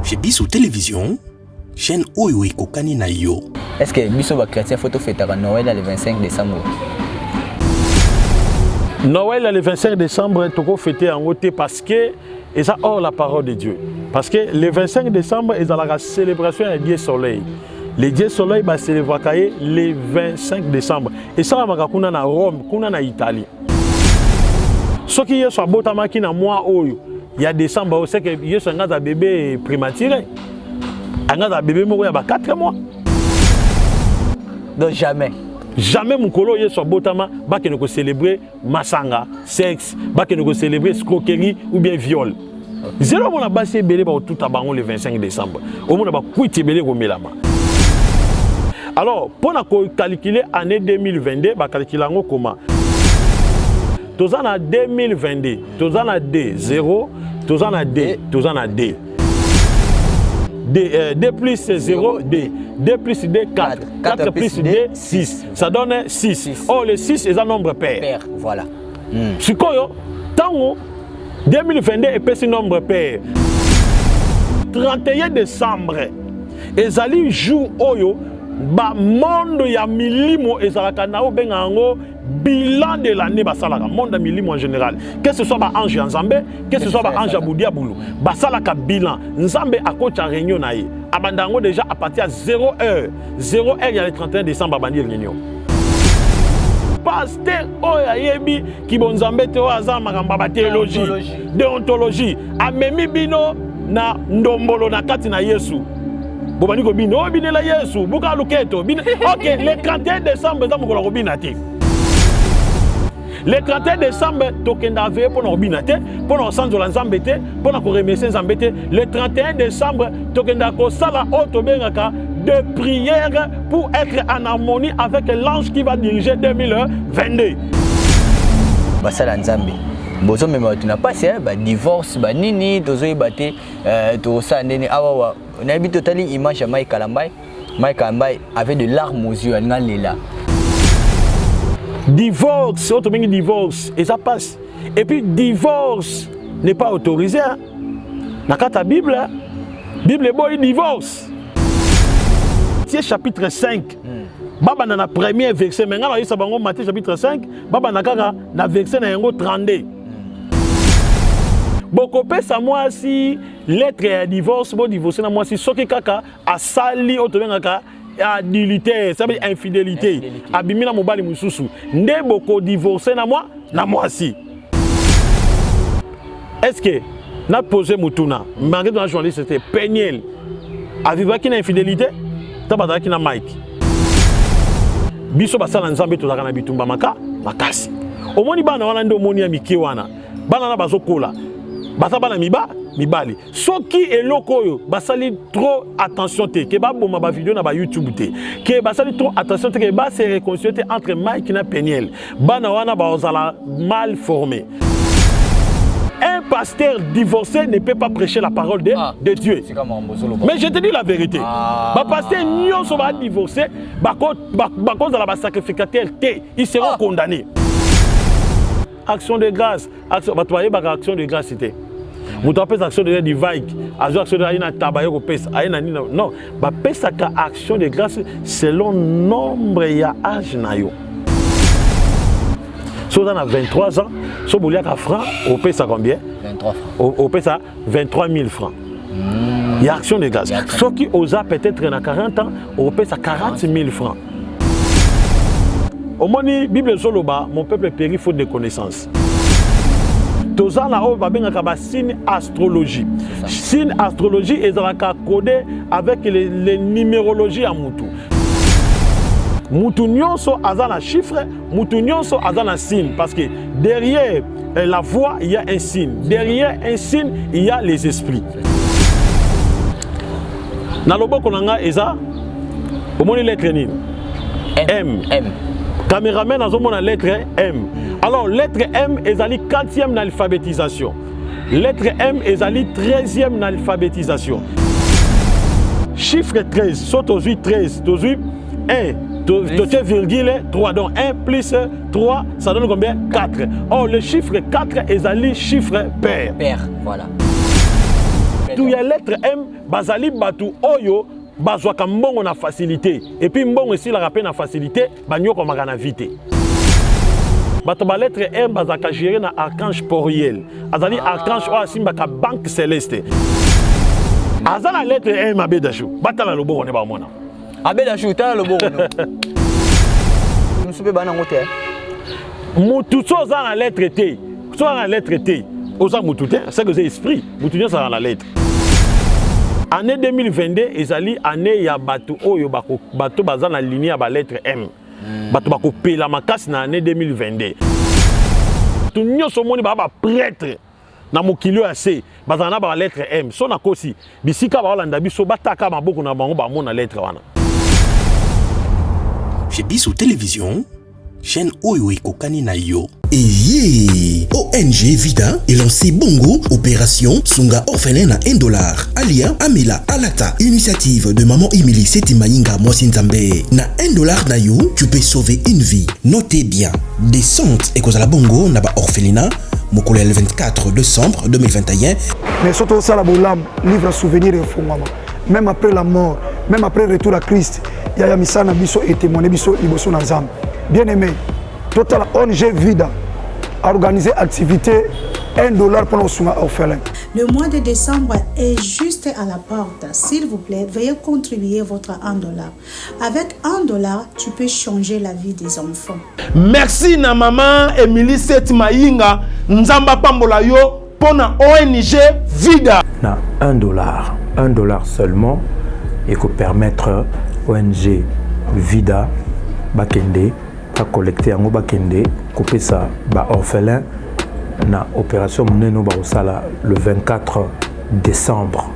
Chez Bissou Télévision, chaîne Oyo et Kokani na yo. Est-ce que Bissou va créer photo fête à Noël le 25 décembre? Noël le 25 décembre, toko fêter en côté parce que et ça hors la parole de Dieu. Parce que le 25 décembre, ils ont la célébration du Dieu Soleil. Le Dieu Soleil va célébrer le 25 décembre. Et ça va kuna na Rome, kuna na Italie. Ce qui est sur botama qui na mois oyo, il y a décembre, on sait que il y a un bébé prématuré. Un bébé mort il y a 4 mois. Donc jamais. Jamais mon colo est sur botama, bah que nous célébrer masanga, sexe, bah que nous célébrer escroquerie ou bien viol. Zéro mon a bassé belé ba tout tabango le 25 décembre. Au monde ba kuiti belé ko melama. Alors, pour calculer l'année 2022, bah calculer comment? Tous en a 2022, tous en a D 0, tous en a D, tous en a D. D plus 0, D. D plus D, 4. 4 plus D, 6. Ça donne 6. Oh, le 6 est un nombre pair. Pair, voilà. Si quoi, tant 2022 est un nombre pair. 31 décembre, et allez jour oyo, ba monde ya milimo ezalaka na obenga ngo bilan de l'année basalaka monde milimo en général, que ce soit ba ange nzambe, que ce soit ba ange budia bulu basalaka bilan nzambe akocha réunion na ye abandango déjà à partir à 0h il y a le 31 décembre abandi réunion pasteur oya yebi ki bonzambe te oza makamba ba théologie déontologie amemi bino na ndombolo na kati na Yesu. Ok, le 31 décembre, le 31 décembre, le 31 décembre, de prière pour être en harmonie avec l'ange qui va diriger 2022. Basala Nzambe. Bozo même tu n'as pas c'est divorce nini tozo ibate to ça ndeni awa on a vu totalement image à Mike Kalambai avait de larmes aux yeux là. Divorce, autre divorce et ça passe. Et puis divorce n'est pas autorisé. Dans la Bible, Bible est bon divorce. C'est chapitre 5. Baba na premier verset maintenant il s'abango Matthieu chapitre 5, baba na kaka na verset na yango 32. Bokopé sa moi si lettre ya divorce bo divorcer na moi si soki kaka asali otobengaka adultère, ça veut dire infidélité. Abimina mobali mususu. Nde boko divorcer na moi si. Est-ce que na posé mutuna, malgré dans la journaliste c'était Peniel. Aviva ki na infidélité, tabata ki na Mike. Biso basala nzambe tozaka na bitumba makasi. Omoni bana wana ndo omoni ya mike wana. Bana na bazokola. Basa bana mibali. Soki eloko oyo basali trop attention te ke ba boma ba vidéo na ba YouTube te. Ke basali trop attention te ke ba se réconcilier entre Mike na Peniel. Bana wana ba ozala mal formé. Un pasteur divorcé ne peut pas prêcher la parole de Dieu. Mais je te dis la vérité. Le pasteur nyonso va divorcer, cause de la sacrificateur, ils seront condamnés. Action de grâce, action de grâce c'était. Vous avez action de grâce du vague, action de grâce non, action de grâce selon nombre et âge nayo. Si on a 23 ans, si on a francs, on paie ça combien? 23 francs. On paie ça 23 000 francs. Il y a action de grâce. Ceux qui osent peut-être à 40 ans, on paie ça 40 000 francs. Au moins, la Bible Soloba, mon peuple périt faute de connaissances. Tous en haut, on va signe astrologie. Signe astrologie est codé avec les numérologies à Moutou. Moutou nyonso azana chiffre, Moutou nyonso azana signe. Parce que derrière la voix, il y a un signe. Derrière un signe, il y a les esprits. Dans le boko nanga eza, au moins lettre ni M. Caméraman a la lettre M. Alors lettre M est la 4e dans l'alphabétisation. Lettre M est la 13e dans l'alphabétisation. Chiffre 13, saute aux 8 13, aux 8 1. Tu virgule 3, donc 1 plus 3, ça donne combien? 4. Or, le chiffre 4 est un chiffre pair. Pair, voilà. Batu ya lettre M bazali batu oyo bazwaka mbongo na facilité et puis mbongo esilaka mpe na facilité banyokomaka na vite. Bato ba lettre M bazaka géré na Archange Poriel. Azali Archange oyo asimbaka Banque Céleste. Aza na lettre M Abedachou. Batala loboko ne bamona. Abedachou tala loboko no. Musupe bana ngote. Mutu so za na lettre T. So na lettre T. Oza mutu te, c'est que c'est esprit. Mutu ça dans la lettre. Année 2022 ezali année ya bato oyo bato baza na ligne ya ba lettre M. Bato bako pela makasi na année 2022. Tout nyonso moni ba prêtre na mokili ya se bazana ba lettre M. So na kosi bisika ba olanda biso bataka maboko na bango ba mona lettre wana. Chez Bissou Télévision, chaîne Oyo Ekokani na yo. Et yeah! ONG Vida est lancé Bongo, opération Sunga orphelin à $1. Alia Amela Alata, initiative de Maman Emily Setimainga Mosinzambe. Na $1 na yo, tu peux sauver une vie. Notez bien, descente et cause la Bongo na ba orphelinat, mokolo le 24 décembre 2021. Mais surtout ça la bolam, livre souvenir et fondement. Même après la mort, même après le retour à Christ, Yaya Misana Biso et témoigné Biso Liboso Nazam. Bien aimé, Total ONG Vida a organisé activité $1 pour nos soins orphelins. Le mois de décembre est juste à la porte. S'il vous plaît, veuillez contribuer votre $1. Avec $1, tu peux changer la vie des enfants. Merci na maman Emily Setimainga Nzamba Pambola yo pour na ONG Vida. Na $1 seulement et que permettre ONG Vida bakende à collecter en bakende couper ça ba orphelin na opération muneno ba osala le 24 décembre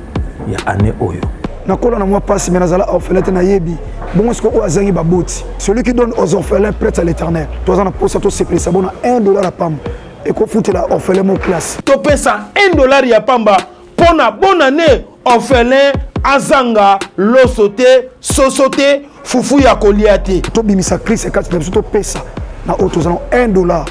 ya année oyo na kola na moi passe mais nazala orphelin na yebi bon est-ce que o azangi ba boti celui qui donne aux orphelins prête à l'éternel toi na posa to se pressa bon $1 à pamba et ko foutre la orphelin mon classe to pesa $1 ya pamba pour na bonne année orphelin azanga losote sosote fufu ya koliate to bimisa Christ et quatre to pesa na autozana $1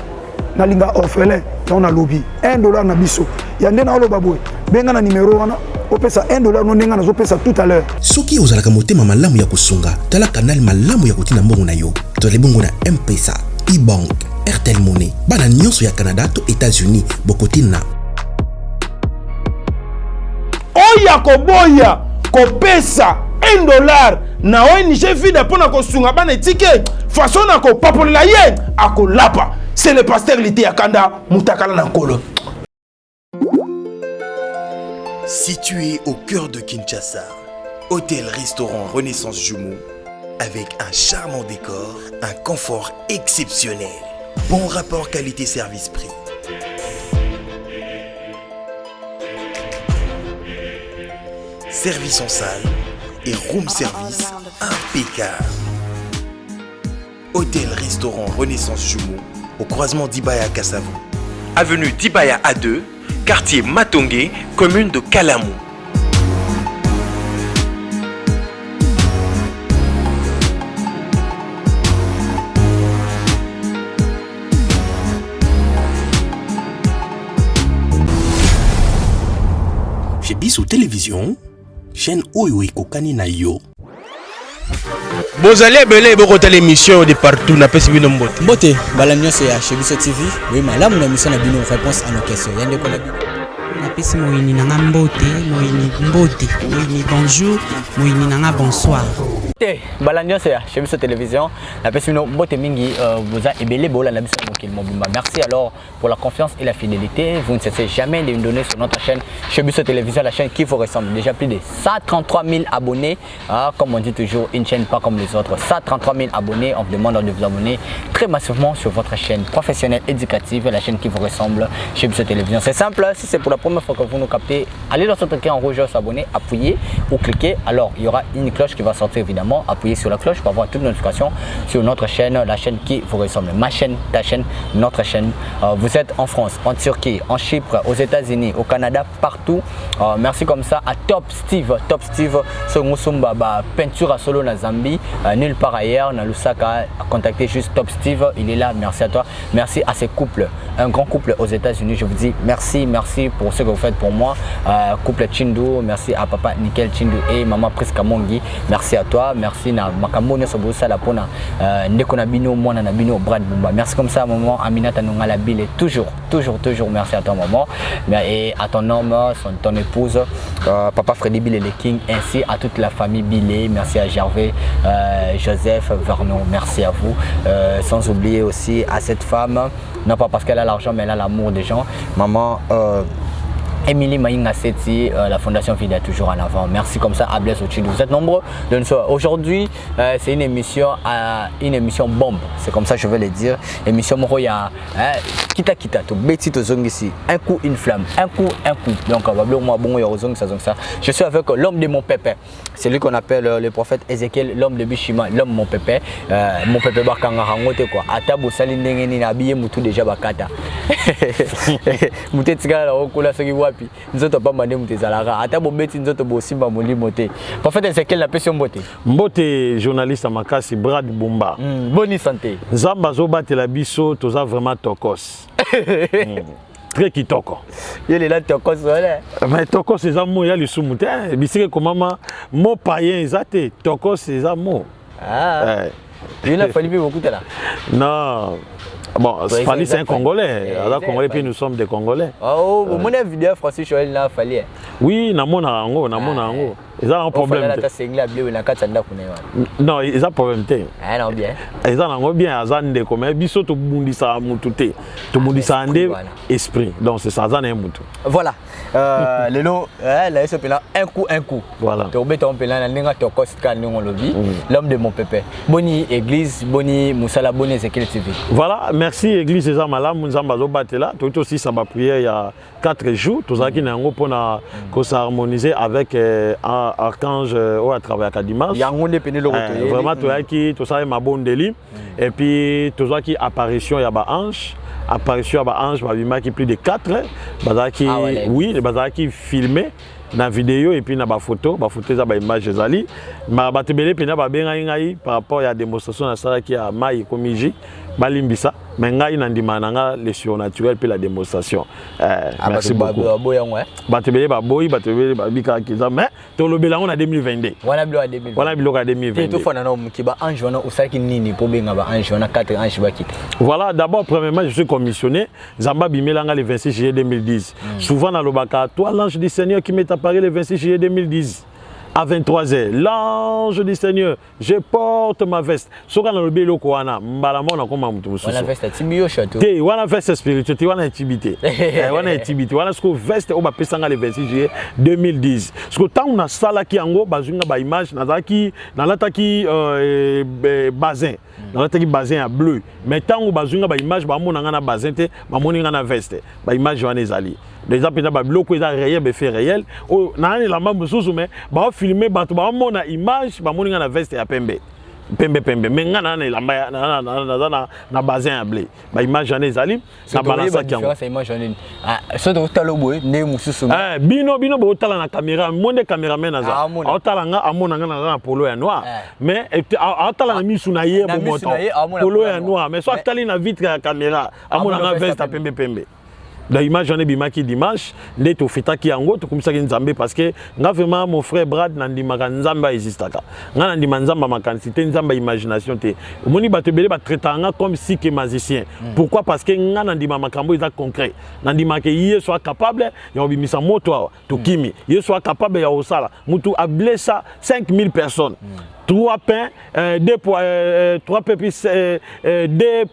na linga orphelin na lobby $1 na biso ya ndena olo baboy benga na numéro wana opesa $1 no ndenga na zo pesa tout à l'heure soki ozalaka motema malamu ya kusunga tala kanal malamu ya kotina mbongo na yo tozali bongo na M-Pesa, e-bank, Airtel Money bana nyonso ya Canada to États-Unis bokotina oya koboya kopesa $1 na ONG Vida pona kosunga bana etike façon na ko papolela ye akolapa c'est le pasteur Lité Yakanda Mutakala Nankolo. Situé au cœur de Kinshasa, hôtel-restaurant Renaissance Jumeau, avec un charmant décor, un confort exceptionnel, bon rapport qualité-service-prix. Service en salle et room service impeccable. Hôtel-restaurant Renaissance Jumeau, au croisement d'Ibaya Kassavou. Avenue d'Ibaya A2, quartier Matongé, commune de Kalamou. Chez Bissou Télévision, chaîne Oyo Ekokani na yo. Vous allez belé beaucoup l'émission de partout na pesi bino mbote. Mbote balanyo c'est chez Bissou TV. Oui, madame na mission na bino réponse à nos questions. Yande ko na bino. Na pesi moyini nanga mbote, moyini bonjour, moyini nanga bonsoir. Balanyo c'est chez Bissou Télévision. La pesi bino mbote mingi vous a ebelé bola na biso mokil mobimba. Merci alors pour la confiance et la fidélité. Vous ne cessez jamais de nous donner sur notre chaîne chez Bissou Télévision, la chaîne qui vous ressemble. Déjà plus de 133 000 abonnés. Comme on dit toujours, une chaîne pas comme les autres. 133 000 abonnés. On vous demande de vous abonner très massivement sur votre chaîne professionnelle éducative, la chaîne qui vous ressemble chez Bissou Télévision. C'est simple. Si c'est pour la première fois que vous nous captez, allez dans ce truc en rouge, s'abonner, appuyez ou cliquez. Alors il y aura une cloche qui va sortir évidemment également appuyer sur la cloche pour avoir toutes les notifications sur notre chaîne, la chaîne qui vous ressemble. Ma chaîne, ta chaîne, notre chaîne. Vous êtes en France, en Turquie, en Chypre, aux États-Unis, au Canada, partout. Merci comme ça à Top Steve, sur Musumba, peinture à solo na Zambie, nulle part ailleurs, na Lusaka. Contactez juste Top Steve, il est là. Merci à toi. Merci à ces couples, un grand couple aux États-Unis. Je vous dis merci pour ce que vous faites pour moi. Couple Chindu, merci à papa Nickel Chindu et maman Priska Mongi. Merci à toi. Merci na Makamone Sobosa la pona Ndeko Nabino Mwana Nabino Brad Bumba. Merci comme ça maman Aminata Nongala Bile. Toujours merci à toi maman. Et à ton homme, ton épouse, papa Freddy Bile le King, ainsi à toute la famille Bile. Merci à Gervais, Joseph, Vernon. Merci à vous. Sans oublier aussi à cette femme, non pas parce qu'elle a l'argent mais elle a l'amour des gens. Maman Émilie Maïnga Seti, la Fondation Vida toujours en avant. Merci comme ça à Blaise Ochidou. Vous êtes nombreux de nous voir. Aujourd'hui, c'est une émission bombe. C'est comme ça que je vais le dire. Émission Moroya. Kita, tout Betty Tozong ici. Un coup, une flamme. Un coup. Donc, on va voir bon, ça. Je suis avec l'homme de mon pépé. C'est lui qu'on appelle le prophète Ézéchiel, l'homme de Bishima, l'homme de mon pépé. Mon pépé Bakanga Rangote quoi. Atabo Salindengeni Nabiye Moutou déjà Bakata. Mouté Tigala la Okula Sagi Wapi. Nous autres pas mandé Moutézalara. Atabo Betty, nous autres Bossimba Moli Moté. Prophète Ézéchiel, la passion Mboté. Mboté, journaliste à Makasi, Brad Bumba. Bonne santé. Zamba Zoba Telabiso, Toza vraiment tokos. Très kitoko. Il est là tokos voilà. Mais tokos c'est un mot, il y a le soumouté. Bisque comment mot païen zate, tokos c'est un mot. Ah. Il n'a fallu beaucoup là. Non. Bon, Fali c'est un Congolais. Alors Congolais puis nous sommes des Congolais. Oh, mon vidéo Francis Joël n'a fallu. Oui, namona ango. Ils ont un problème. Non, ils ont un problème. Ah non, bien. Ils ont un bien. Ils ont des commerces. Biso to bundisa mututé. To bundisa ande esprit. Donc c'est ça, ça n'est mutu. Voilà. Le lot, là, c'est un coup. Voilà. Tu obéis ton pélan, n'enga to kostka n'ongo lobby. L'homme de mon pépé. Boni église, boni Moussala, boni Ezekiel TV. Voilà, merci église César Malam, Mounzamba Zobatela. Tout aussi ça m'a prié il y a 4 jours. Tout ça qui n'a pas s'harmoniser avec Archange à travers la dimanche. Vraiment tout ça est ma bonne délit. Et puis tout ça qui apparition il y a ba ange. Apparition à ange bah qui plus de 4 oui les bazar qui filmé na vidéo et puis na ba photo ça ba image ezali ma batebele pena ba benga ngai par rapport à démonstration na sala qui a mai komiji balimbisa mais ngai na ndima nanga le surnaturel puis la démonstration merci beaucoup batebele ba boy batebele ba bika kiza mais to lobela on a 2022 wana bilo a 2022 wana bilo ka 2022 to fona na ki ba ange wana usaki nini po benga ba ange wana 4 ange ba kita. Voilà, d'abord premièrement je suis commissionné Zamba Bimelanga le 26 juillet 2010 souvent na lobaka toi l'ange du Seigneur qui m'est apparu le 26 juillet 2010 à 23h. L'ange du Seigneur, je porte ma veste. Soka na lobi loko wana, mbala mona koma mutu mususu. Wana veste tibio château. Te wana veste spiritualité, wana intimité. Wana intimité, wana sko veste o ba pesanga le 26 juillet 2010. Sko tant na sala ki yango bazunga ba image nazaki na lataki bazin. Na lataki bazin à bleu. Mais tant o bazunga ba image ba mona na bazin te, ba moni na veste. Ba image wana ezali. Les apena ba bloko eza réel be fait réel o na ni la mambo susu mais ba filmer bato ba mona image ba moninga na veste ya pembe mais ngana na lamba na bazin ya blé ba image ane ezali na balasa ki yango c'est image ane so to talo boy ne mususu bino bo tala na caméra monde cameraman aza o tala nga amona nga na polo ya noir mais o tala na misu na ye bo moto polo ya noir mais so tali na vitre ya caméra amona nga veste ya pembe. La image j'en ai bimaki dimanche, les to feta ki yango to comme ça ki nzambe parce que nga vraiment mon frère Brad nandimaka nzamba existaka. Nga nandima nzamba makansité nzamba imagination te. Moni batebele ba traitanga comme si que magicien. Pourquoi? Parce que nga nandima makambo eza concret. Nandima ke yé soit capable ya obimisa moto to kimi. Yé soit capable ya osala. Mutu a blessé 5000 personnes. 3 pains, 2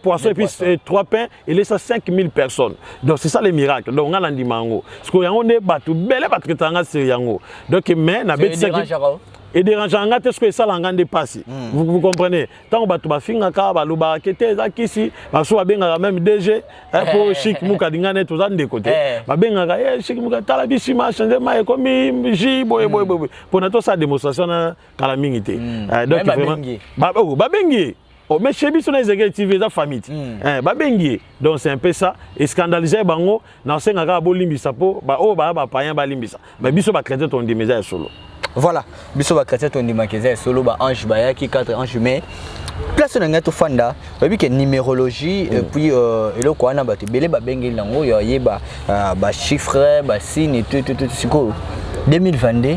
poissons et puis 3 pains, et laisse 5000 personnes. Donc c'est ça le miracle. Donc on a l'andimango. Parce qu'on a des bateaux, belle bateaux qui sont yango. Donc mais na bête et dérangeant ngate ce que ça l'engande dépassé. Vous comprenez? Tant que tu vas finir ka ba loba kete za kisi, ba so benga même DG pour chic muka dingane to za de côté. Ba benga chic muka tala bisima changer mai comme ji boy pour nato sa démonstration na kala mingité. Donc vraiment ba bengi. Oh, mais chez Bisson, les exécutifs, la famille. Babengi. Donc c'est un peu ça. Et scandaliser bango, dans ce cas, bolimbisa po, payen balimbisa. Mais Bisson va traiter ton déménage solo. Voilà. Bisson va traiter ton déménage solo, ange bayaki 4 anges mais place na ngato fanda, babi que numérologie puis et le quoi na ba te belé babengi lango yo yeba ba chiffre, ba signe tout siko 2022.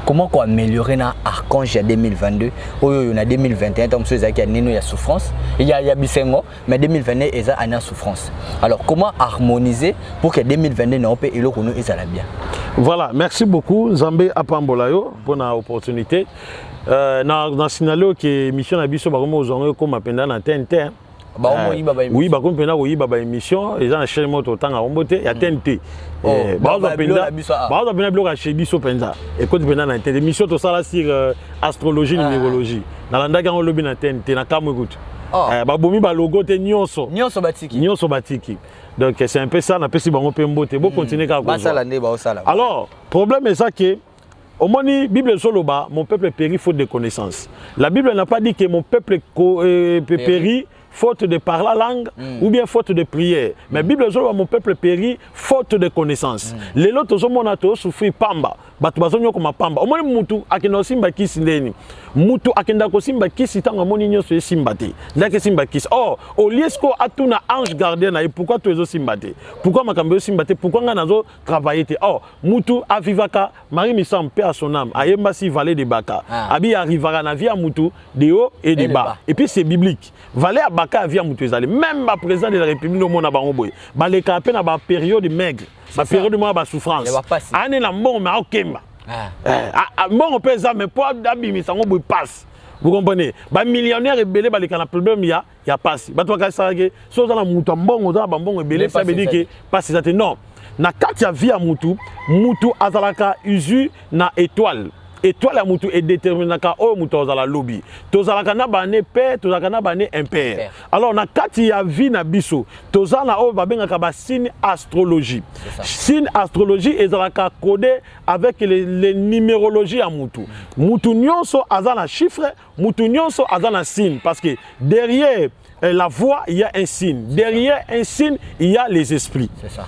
Comment qu'on améliorer na archange à 2022 ou on a 2021 comme ceux qui a nino il y a souffrance il y a bisengo mais 2022 ils a une souffrance. Alors comment harmoniser pour que 2022 non peut et le qu'on est à bien. Voilà, merci beaucoup Nzambe Apambolayo pour l'opportunité. Dans signalé que mission na biso ba comme aux comme appenda na TNT. Oui, bah comme pena oui baba émission ils ont un chaîne moto temps à rombote il y a TNT. Bah on a bloqué chez biso penza et quand pena na émission tout ça là sur astrologie numérologie na landa quand on lobby na TNT na kamu écoute bah bomi ba logo te nyonso batiki donc c'est un peu ça na pesi bango pe mbote bo continuer ka ko alors problème est ça que au moins, la Bible soloba, mon peuple périt faute de connaissance. La Bible n'a pas dit que mon peuple périt faute de parler la langue ou bien faute de prière. Mais la Bible soloba, mon peuple périt faute de connaissance. Les autres sont souffrir pamba. Batu bazonyo comme pamba. Au moins, mutu akenda simba kisi ndeni. Mutu akenda ko simba kisi tanga moni nyoso simbate. Ndake simba kisi. Oh, au lieu ko atuna ange gardien et pourquoi tu es simbate? Pourquoi makambe simbate? Pourquoi nga nazo travailler te? Oh, mutu avivaka Marie Missam paix à son âme. Ayemba si vallée de Baka. Abi arrivera na via mutu de haut et de bas. Et puis c'est biblique. Vallée à Baka via mutu ezali. Même le président de la République no mona bango boy. Ba le ka peine ba période maigre. Ma période de moi souffrance. Année la mort mais okemba. Bon on peut ça mais pas d'abimi ça on passe. Vous comprenez? Ba millionnaire et belé ba le kana problème il y a passe. Ba toi ka ça que so za na mutu mbongo za ba mbongo belé ça veut dire que passe ça non. Na kati ya via mutu azalaka usu na étoile. Étoile ya mutu est déterminaka o mutu ozala lobby. Tozalaka na bané père, tozalaka na bané impair. Alors na kati ya vie na biso, tozala o babengaka ba signe astrologie. Signe astrologie ezalaka codé avec les numérologies ya mutu. Mutu nyonso azana chiffre, mutu nyonso azana signe parce que derrière la voix il y a un signe. Derrière un signe, il y a les esprits. C'est ça.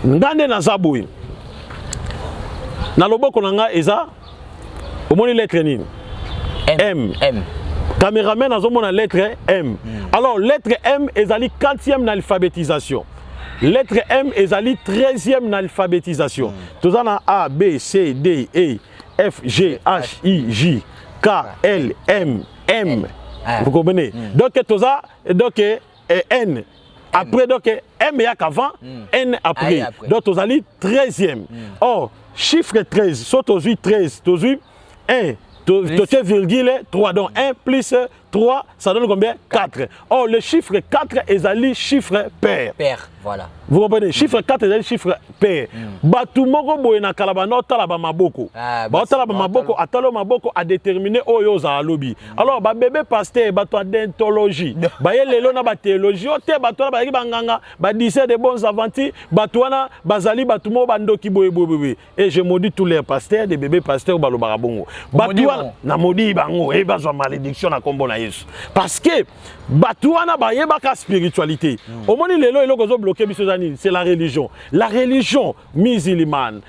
Ngande na zaboui. Na loboko nanga eza omoni lettre nini? M. Caméraman azomona lettre M. Alors lettre M ezali 4e na alphabétisation. Lettre M ezali 13e na alphabétisation. Tozana A B C D E F G H I J K L M M. Vous comprenez? Donc toza donc N. Après, donc, M y a qu'avant, N après. Donc, tu as 13e. Or, chiffre 13, sauf tu as 13, tu as 1, tu as virgule 3. Donc, 1 plus 3, ça donne combien? 4. Or, le chiffre 4 est le chiffre pair. Pair, voilà. Vous comprenez? Chiffre 4 est le chiffre pair. Batu moko boye na kalabano talaba maboko. Ba talaba maboko atalo maboko a déterminé oyo za lobby. Alors ba bébé pasteur ba to d'entologie. Ba yelelo na ba théologie ote ba to ba nganga ba disait de bons aventures ba to na bazali ba tumo bandoki boye boye. Et je maudis tous les pasteurs des bébés pasteurs ba lo barabongo. Ba to na maudit bango e ba zo malédiction na kombo na Yesu. Parce que ba to na ba yebaka spiritualité. Au moins lelo elo gozo bloquer biso c'est la religion. La religion musulmane,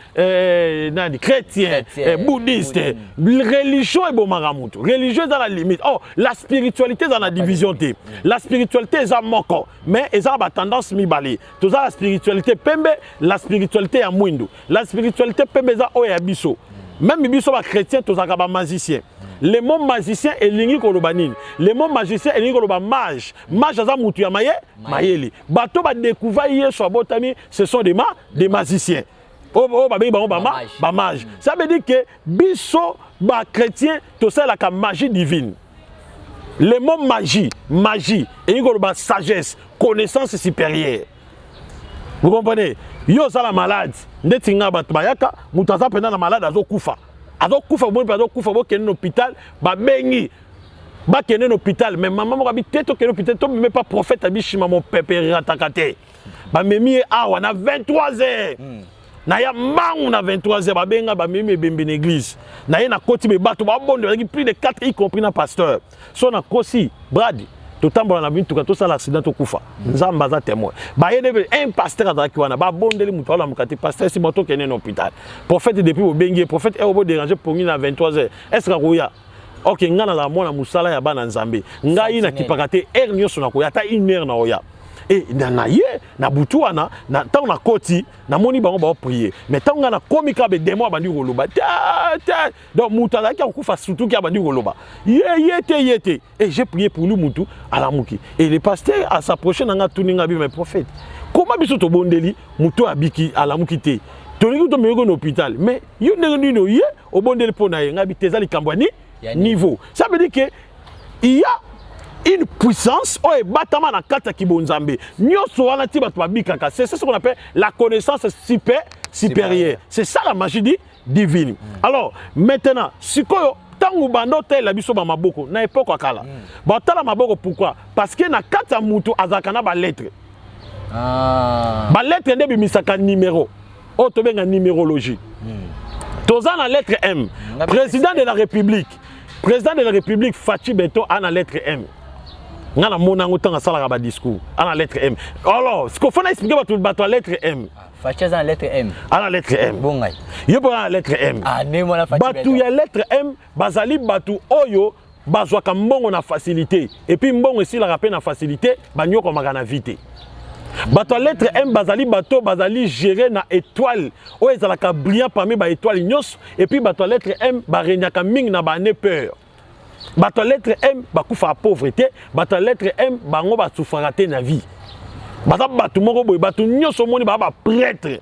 chrétienne, bouddhiste, religion est bon maramout. Religion est dans la limite. Oh, la spiritualité est dans la division. La spiritualité est à moko, mais elle a tendance mi balé. Tout ça la spiritualité pembe, la spiritualité à mouindou. La spiritualité pembe est à oyabiso. Même biso ba chrétien, tout ça ba magicien. Le mot magicien est lingi kolobanine. Le mot magicien est lingi koloba mage. Mage aza mutu ya mayeli. Bato ba découvrir hier sur botami, ce sont des magiciens. Oh ba mage. Ça veut dire que biso ba chrétien tout ça la magie divine. Le mot magie est lingi koloba sagesse, connaissance supérieure. Vous comprenez? Yo ça la malade. Ndetinga bato bayaka, mutu aza pena na malade azo kufa. ado kufa bon ado kufa bo kene hôpital ba bengi ba kene hôpital mais maman mo abi teto kene hôpital to même pas prophète abi shima mon pépé ratakate ba memi awa na 23h na ya mbangu na 23h ba benga ba memi bembe l'église na ye na koti be bato ba bondo plus de 4 y compris na pasteur so na kosi brad totambola na bintu ka to sala accident to kufa nzamba za témoin ba yede un pasteur azaki wana ba bondeli mutu ala mukati pasteur si moto kene na hôpital prophète depuis au bengi prophète e obo déranger pour na 23h est-ce que koya OK ngana la mona musala ya bana nzambe ngai na kipakate er nyoso na koya ta 1 heure na oya et na ye na butu wana na tant na koti na moni bango ba prier mais tant ngana komika be demo abandi koloba donc mutu azaki akufa surtout ki abandi koloba yete et j'ai prié pour lui mutu alamuki et le pasteur a s'approché nanga tuninga bi mes prophètes comment biso to bondeli mutu abiki alamuki te tolingi to meko na hôpital mais yo ndenge nino ye obondeli pona ye ngabi tezali kambwani niveau ça veut dire que il y a une puissance oh et batama na kata kibonzambe nyoso wana ti bato babikaka c'est ce qu'on appelle la connaissance supérieure c'est ça la magie divine alors maintenant sikoyo tangu bando tel biso ba maboko na époque akala ba tala maboko pourquoi parce que na kata mutu azakana ba lettre ba lettre ndebi misaka numéro o to benga numérologie toza na lettre M président de la République Fachi Beto a na lettre M ngana mona ngotanga sala ba discours ana lettre M alors ce qu'on faut expliquer bato lettre M Fachi za lettre M ana lettre M bongai yebo na lettre M ne mona Fachi bato ya lettre M bazali bato oyo bazwaka mbongo na facilité et puis mbongo si la rappel na facilité banyoko makana vite bato lettre M bazali géré na étoile oyo ezalaka brillant parmi ba étoile nyos et puis bato lettre M barenyaka mingi na ba ne peur bato lettre M bakufa pauvreté bato lettre M bango basufraka te na vie bato moko boy bato nyoso moni ba prêtre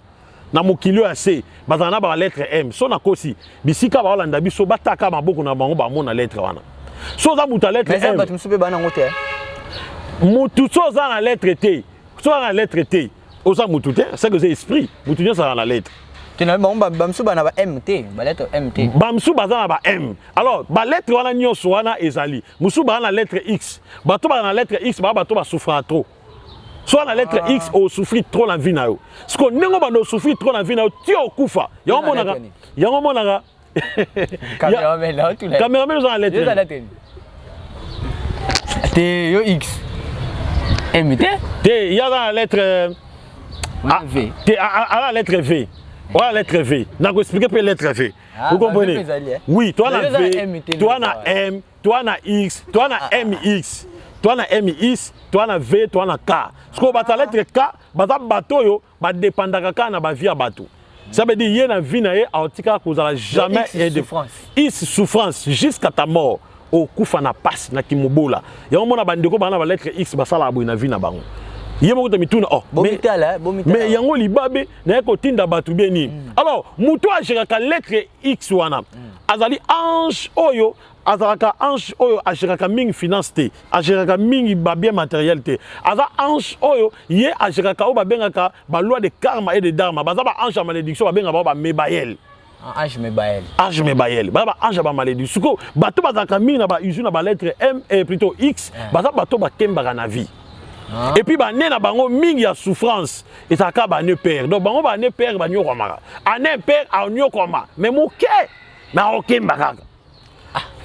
na mokili assez bazana ba lettre M so na kosi bisika ba olanda biso bataka maboko na bango ba mona lettre wana so za muta lettre M bato msupe bana ngote mutu so za na lettre T so na lettre T oza mutu te c'est que c'est esprit mutu nyoso na lettre bamsu bana ba MT ba lettre MT bamsu bazana ba M alors ba lettre wana nyoso wana ezali musu ba na lettre X bato ba na lettre X ba bato ba souffrir trop soit na lettre X au souffrir trop la vie na yo ce qu'on nengo ba no souffrir trop la vie na yo ti okufa yango monaka cameraman za na lettre T yo X MT T ya na lettre V T à la lettre V. Voilà la lettre V. N'a pas expliqué pour la lettre V. Vous comprenez? Oui, toi na V, toi na M, toi na X, toi na MX, toi na MX, toi na V, toi na K. Ce qu'on va ta lettre K, bata bateau yo, ba dépendaka ka na ba via bateau. Ça veut dire y na vie na ye autika ko za jamais et de France. Is souffrance jusqu'à ta mort. Au kufa na passe na kimobola. Ya mona bandeko bana ba lettre X ba sala boy na vie na bango. Yemo mituna oh mais yango libabe na ko tinda batu beni alors muto a géraka lettre X wana azali ange oyo azalaka ange oyo a géraka mingi finance te a géraka mingi ba bien matériel te aza ange oyo ye a géraka o ba bengaka ba loi de karma et de dharma baza ba ange a malédiction ba benga ba mebael ange mebael ba ange ba malédiction suko bato bazaka mingi na ba usine na ba lettre M et plutôt X baza bato ba kembaka na vie. Et puis bah né na bango mingi ya souffrance et ça ka ba ne père donc bango ba ne père ba nyoko mara ane père a nyoko ma mais moke na okemba kaka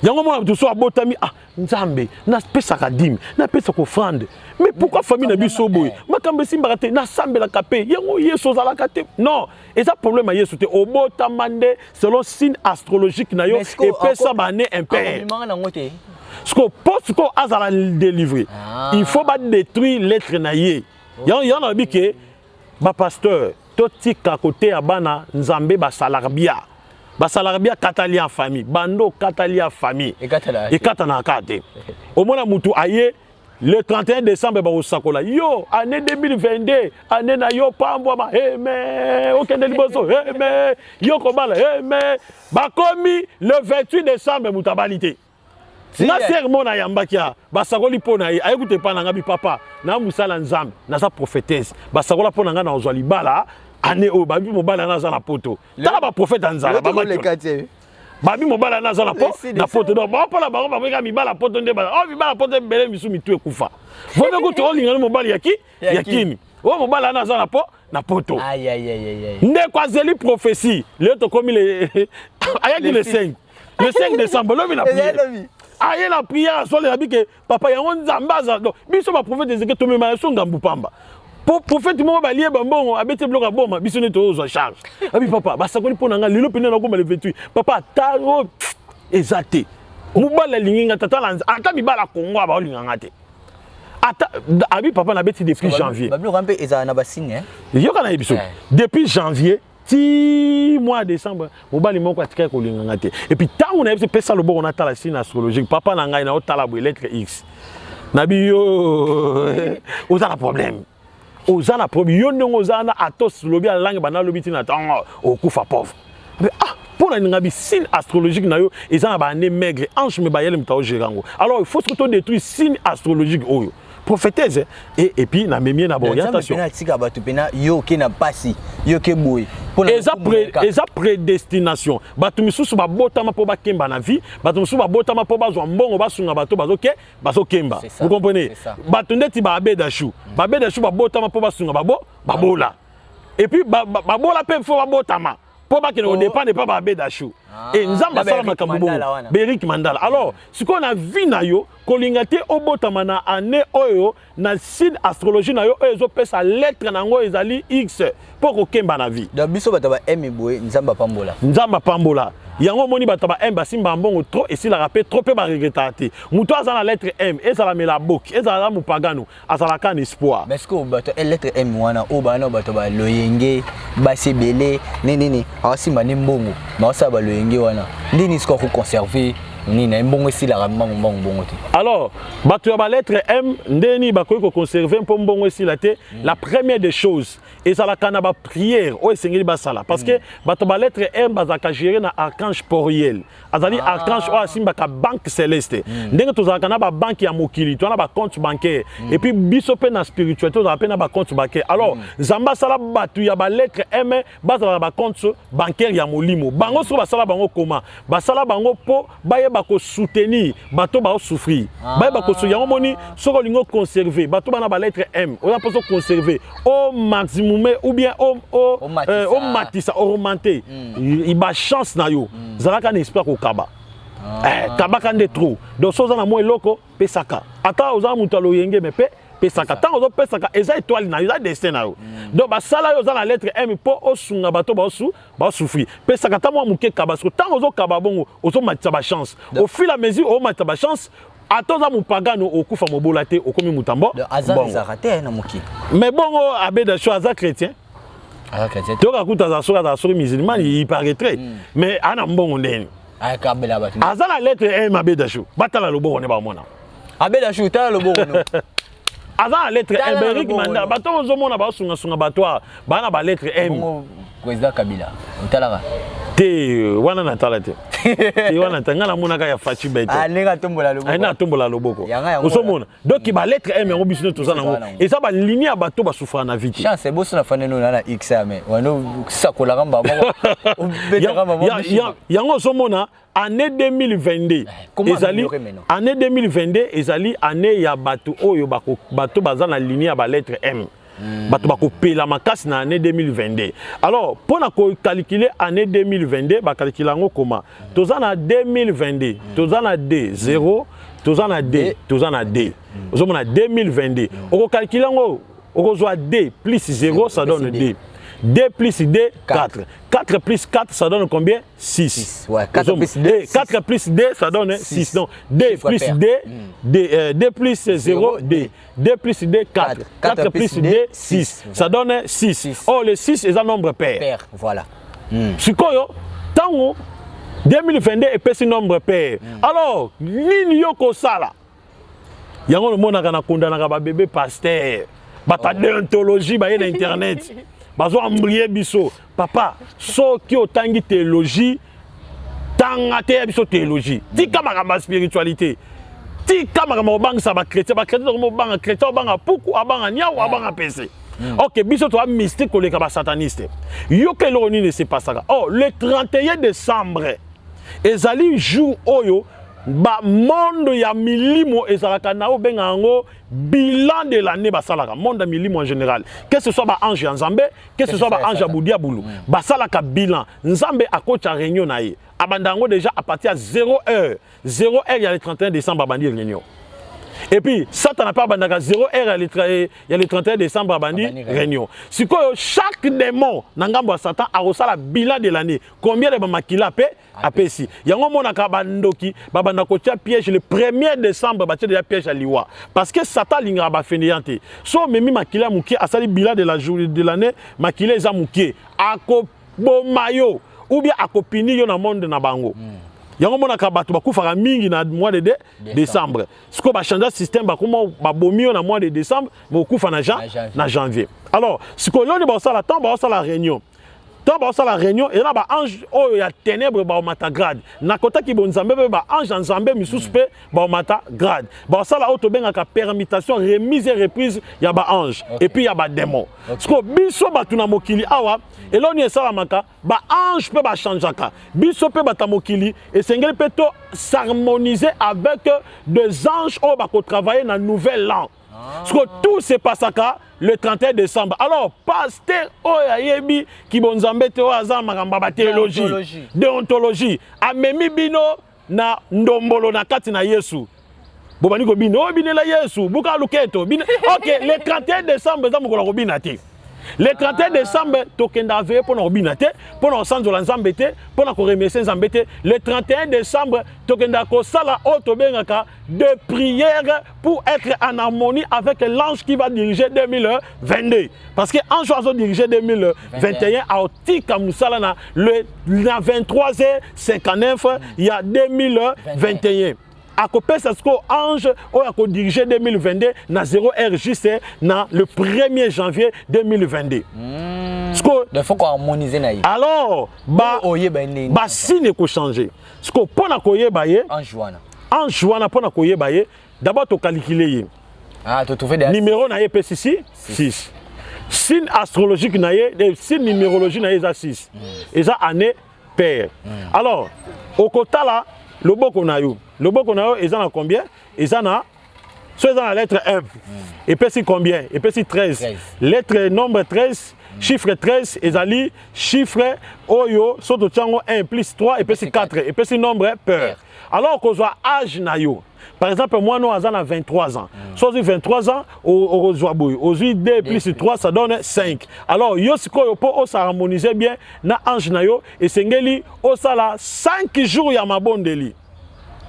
yango mona to so abotami nzambe na pesa ka dim na pesa ko offrande mais pourquoi famille na biso boy makambe simba te na sambela kapé yango yeso zala kate non et ça problème a yeso te obotamande selon signe astrologique na yo et pesa ba ne impère. Ce qu'on pense qu'on a à délivrer, il faut pas détruire l'être naïe. Il y en a dit que ma pasteur, tout à côté à bana nzambe ba salarbia catalia famille, bando catalia famille. Et katana kate. Au moins mutu aye le 31 décembre ba osakola. Yo année 2022, année na yo pambwa ma mais okende liboso mais yo kobala mais ba komi le 28 décembre mutabalité. Na sermon na yambakia basakoli pona ye ayekute pa nanga bi papa na musala nzambe na sa prophétesse basakola pona nga na ozwa libala ane o babi mobala na za na poto tala ba prophète nzala ba babi mobala na za na poto donc ba pola bango ba mi bala poto nde ba oh mi bala poto belé misu mi tu ekufa vona ko to linga mobali yakini oh mobala na za na poto aïe aïe aïe nde kwa zeli prophétie le to comme le ayaki le 5 décembre le mi na prière aïe la prière so le abi que papa yango nzambaza donc biso ba prophète Ézéchiel to mema so ngambu pamba prophète mo ba lié bambongo abete bloka boma biso ne to zo charge abi papa ba sakoli pona nga lelo pena na ko le 28 papa taro ezate mobala linginga tata lanza ata mibala kongo ba linga te ata abi papa na beti depuis janvier ba bloka mpe ezana na basigne yo kana ebiso depuis janvier ti mois décembre mobali moko atika ko linga te et puis tant on a epse pesa lobo on ata la signe astrologique papa na ngai na otala bo lettre X na bi yo ozana problème ozana problème yo ndongo ozana atos lobi la langue bana lobi tina tango okufa pauvre pour la ngabi signe astrologique na yo ezana ba né maigre ange me bayele mtao gerango alors il faut surtout détruire signe astrologique oyo prophétesse et puis na memie na orientation yo ke na pasi yo ke boy eza prédestination batu misusu ba botama po ba kemba na vie batu misusu ba botama po ba zo mbongo ba sunga bato bazo kemba vous comprenez batu ndeti ba abedashu ba botama po ba sunga babola et puis babola pe fo ba botama po ba kene au dépend pas ba abedashu et nzamba sala makambo Beric Mandala alors ce qu'on a vu na yo kolingate obotama na année oyo na signe astrologie na yo ezo pesa lettre nango ezali X pour ko kemba na vie da biso bataba emiboye nzamba pambola yango moni bataba M basimba mbongo trop et si la rappel trop pe ba regretter muto azana lettre M ezala mela bok ezala mupagano azala kan espoir mais est-ce que bato lettre M wana obana bataba loyenge basebele nini asimba ni mbongo na osaba loyenge wana ndini siko ko conserver nina mbongo si la mbongo te alors bato ya ba lettre M ndeni bakoyi ko conserver mpo mbongo si la te la première des choses ezala kana ba prière o esengeli basala parce que bato ba lettre M bazaka gérer na archange Poriel azali archange o asimba ka banque céleste ndenge tozala kana ba banque ya mokili to na ba compte bancaire et puis biso pe na spiritualité tozala pe na ba compte bancaire alors zamba sala bato ya ba lettre M bazala ba compte bancaire ya molimo bango so basala bango comment basala bango po baye bako soutenir bato ba souffrir baye bako so yango moni soko lingo conserver bato bana ba lettre M on a pas conserver au maximum ou bien au matissa augmenté il ba chance na yo zalaka na espoir ko kaba kaba kande trop donc soza na mo eloko pesaka ata oza mutalo yenge me pesaka tant ozo pesaka eza étoile na yo eza destin na yo donc ba sala yo za na lettre M po osunga bato ba souffrir pesaka ta mo muke kaba so tant ozo kaba bongo ozo matisa ba chance au fil à mesure o matisa ba chance atoza mupagano okufa mobola te okomi mutambo bon raté na muki mais bongo abeda cho aza chrétien toka kuta za soka musulman il paraîtrait mais ana mbongo ndeni akabela batu aza na lettre M abeda cho batala loboko ne ba mona abeda cho tala loboko no aza na lettre M Beric Mandala bato ozo mona ba sunga bato bana ba lettre M président Kabila utalaka te wana natala te te wana tanga na monaka ya fachi bete alenga tombola loboko aina tombola loboko osomona donc ba lettre M yango bisino tozana ngo et ça ba ligne ya bato ba souffrir na vie chance bosso na faneno na X mais wano sakola kamba yango osomona année 2022 ezali année 2022 ezali année ya bato oyo bato baza na ligne ya ba lettre M bato bakopela makasi na année 2022 alors pour na calculer année 2022 ba calculer ngo comment toza na 2022 toza na D 0 toza na D toza na D ozomona 2022 oko calculer ngo oko zo D plus 0 ça donne D 2 plus D 4 4 plus 4 ça donne combien 6 ouais 4 plus D 4 plus D ça donne 6 donc D plus D D plus 0 D 2 plus D 4 4 plus D 6 ça donne 6 oh le 6 est un nombre pair voilà sikoyo tango 2022 epesi nombre pair alors nini yoko sala yango le mona kana kondana ba bébé pasteur bata déontologie ba na internet bazo ambrier biso papa soki otangi théologie tanga te biso théologie tika makamba spiritualité tika makamba obangisa ba chrétien ko banga chrétien obanga puku abanga nyawo abanga pese ok biso to mystique koleka ba sataniste yo ke lo nini c'est pas ça oh le 31 décembre ezali jour oyo ba monde ya milimo ezalaka na obenga ngo bilan de l'année basalaka monde ya milimo en général, que ce soit ba ange ya Nzambe, que ce soit ba ange ya Budia Bulu, basalaka bilan. Nzambe akota réunion na ye abandango déjà à partir à 0h il y a le 31 décembre bandi réunion. Et puis, ça n'a pas bandaka 0h, il y a le 31 décembre bandi réunion. Si chaque démon n'angambo Satan a reçu la bilan de l'année, combien de makila a ici. Il y a un moment où bandoki babandako tia piège le 1er décembre batia déjà piège à liwa parce que Satan linga ba feniante. So memi makila muki asali bilan de la journée de l'année, makila za muki ako bomayo ou bien ako pini yo na monde na bango. Yango mona ka bato bakufaka mingi na mois de décembre. Ce qu'on va changer système ba comment ba bomio na mois de décembre mais okufa na janvier. Alors, ce que l'on ba sala temps ba sala réunion. Tant ba sala réunion et là ba ange oh ya ténèbres ba mata grade. Na kota ki bon Nzambe ba ange Nzambe misusu pe ba mata grade. Ba sala auto benga ka permutation remise et reprise ya ba ange et puis ya ba démon. Ce que biso ba tuna mokili awa et là on y salamaka ba ange peut ba changeaka biso peut ba tamokili et sengeli peut s'harmoniser avec des anges au ba ko travailler dans nouvel an. Parce que tout se passe le 31 décembre. Alors pasteur Oyayebi qui bonzambe te azama kamba théologie déontologie amemi bino na ndombolo na kati na Yesu. Bobani ko bino binela Yesu buka luketo bino. OK, le 31 décembre za mukolo bina te. Le 31 décembre, tokenda veille pour nous binate, pour nous sentir Nzambe te, pour nous remercier Nzambe te. Le 31 décembre, tokenda ko sala otobengaka de prière pour être en harmonie avec l'ange qui va diriger 2022. Parce que l'ange va diriger 2021 à Otika Moussala na le 23h59, il y a 2021. À côté de ce ange a dirigé 2022 na 0h juste na le 1er janvier 2022. Il faut qu'on harmonise na. Alors ba signe ko changer. Ce que pona koye baye ange wana pona koye baye d'abord to calculer. Ah to trouver des numéro na ye 6. Signe astrologique na ye, signe numérologie na ye 6. Et ça année paire. Alors au kota là le boko na yo. Le boko na yo, ils en ont combien? Ils en ont. Soit ils ont la lettre M. Et puis c'est combien? Et puis c'est 13. Lettre nombre 13, chiffre 13, ils ont chiffre oyo, soto tchango 1 plus 3, et puis c'est 4. Et puis c'est nombre peur. Alors qu'on soit âge na yo. Par exemple, moi, nous, on a 23 ans. Soit 23 ans, on reçoit bouille. Aujourd'hui, 2 plus 3, ça donne 5. Alors, yo, si on s'harmonise bien, na ange na yo, et sengeli, on s'ala 5 jours, il y a ma bonne délit.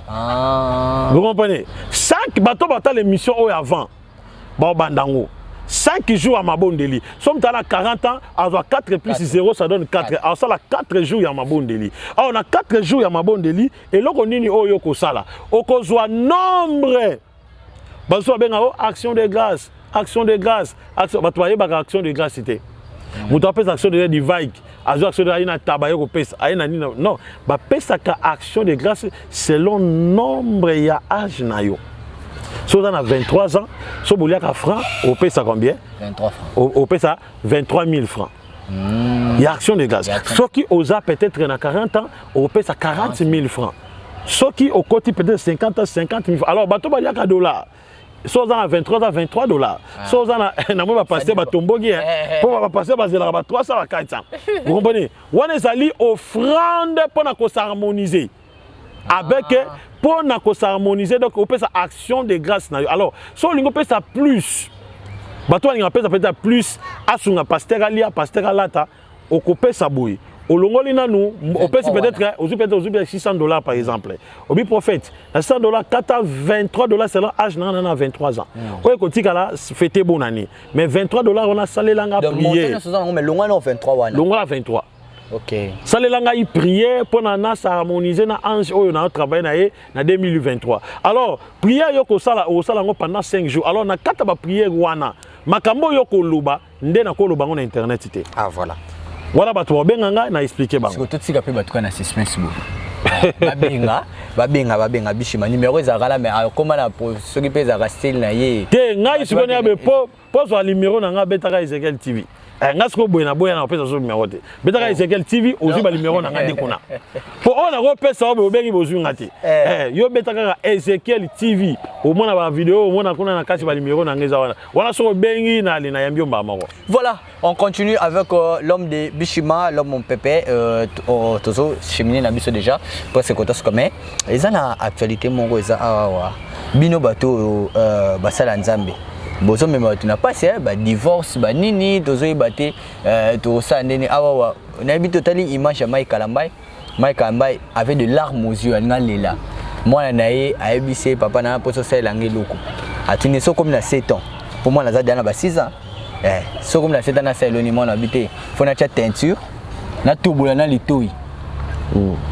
Vous comprenez? 5 bateaux l'émission avant. Bon, bandango. 5 jours à ma bonne délit. Somme à 40 ans, avoir 4 plus 0, ça donne 4. Alors ça, 4 jours à ma bonne délit. Alors on a 4 jours à ma bonne délit. Et là, on dit que ça là. On a nombre. Action de grâce. Action de grâce. Action de grâce, c'était. Vous avez action de grâce du vague. Action de grâce, non. Action de grâce selon nombre et âge. Si on a 23 ans, si on a francs, on paie ça combien? 23 francs. On paie ça 23 000 francs. Il y a action de grâce. Ceux qui osent peut-être à 40 ans, on paie ça 40 000 francs. Ceux qui au côté peut-être 50 ans, 50 000 francs. Alors, bateau il y a $. Si on a 23 ans, $23. Si on a passé Batombogi, on va passer à 300 à 400. Vous comprenez? On est allé offrande pour s'harmoniser. Avec pour s'harmoniser, donc on peut sa action de grâce. Alors, si on peut ça plus, bateau on peut ça peut-être plus, à son pasteur alia, pasteur alata, on peut ça bouille. Au long nous, on peut peut-être $600 par exemple. Au but prophète, $100, $23 c'est l'âge n'a 23 ans. Oui, quand il a fêté bonne année, mais $23 on a salé l'anga prier. Mais long 23 long 23. OK. Ça les langues y prier pour na s'harmoniser na ange oyo na travailler na 2023. Alors, prière yoko sala o sala ngo pendant 5 jours. Alors na kata ba prière wana. Makambo yoko luba nde na ko luba ngo na internet ité. Ah voilà. Voilà ba to benganga na expliquer ba. Siko toti ka pe ba to na suspense bo. Babenga bishima numéro ezakala mais comment na soki pe za style na ye. Te ngai siko na be po so numéro na nga betaka Ezekiel TV. ngasko boyena boyena pesa so numéro te betaka Ezekiel TV ozi ba numéro na ngade kuna po ona ko pesa obe obengi bozu ngati yo betaka Ezekiel TV au moins na ba vidéo au moins na kuna na kati ba numéro na ngeza wana so bengi na ali na yambio mbama ko. Voilà, on continue avec l'homme de Bishima, l'homme mon pépé tozo cheminer na biso déjà presque kotos comme eza na actualité mongo eza awa bino bato basala nzambe bozo mema tu na passé ba divorce ba nini tozo ibate to sa ndeni awa na bi totali image ya Mike Kalambai avait de larmes aux yeux nga lela moi na ye aebise papa na poso sa langi loko atini so comme na 7 ans pour moi na za na ba 6 ans so comme na 7 ans na sa eloni moi na bité faut na cha teinture na tobola na litoi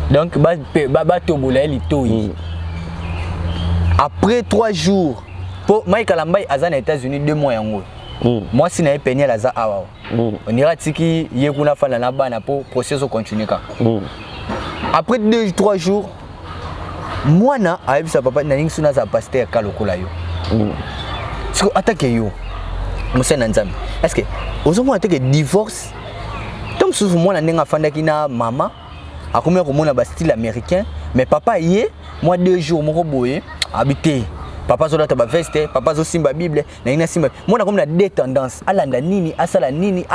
donc ba tobola litoi après 3 jours pour Mike Kalambai aza na États-Unis 2 mois yango moi si na peigner la za awa on ira tiki yekuna fala na bana pour processus continuer ka après 2-3 jours moi na aibisa papa na ningi suna za pasteur kalokola yo siko attaque yo monsieur Nanzambe est-ce que ozomo attaque divorce tom souvent moi na ninga fanda kina mama akomya komona ba style américain mais papa yé moi 2 jours moko boye habité papa zo data ba veste papa zo simba bible na ina simba mona comme na deux tendances alanda nini asala nini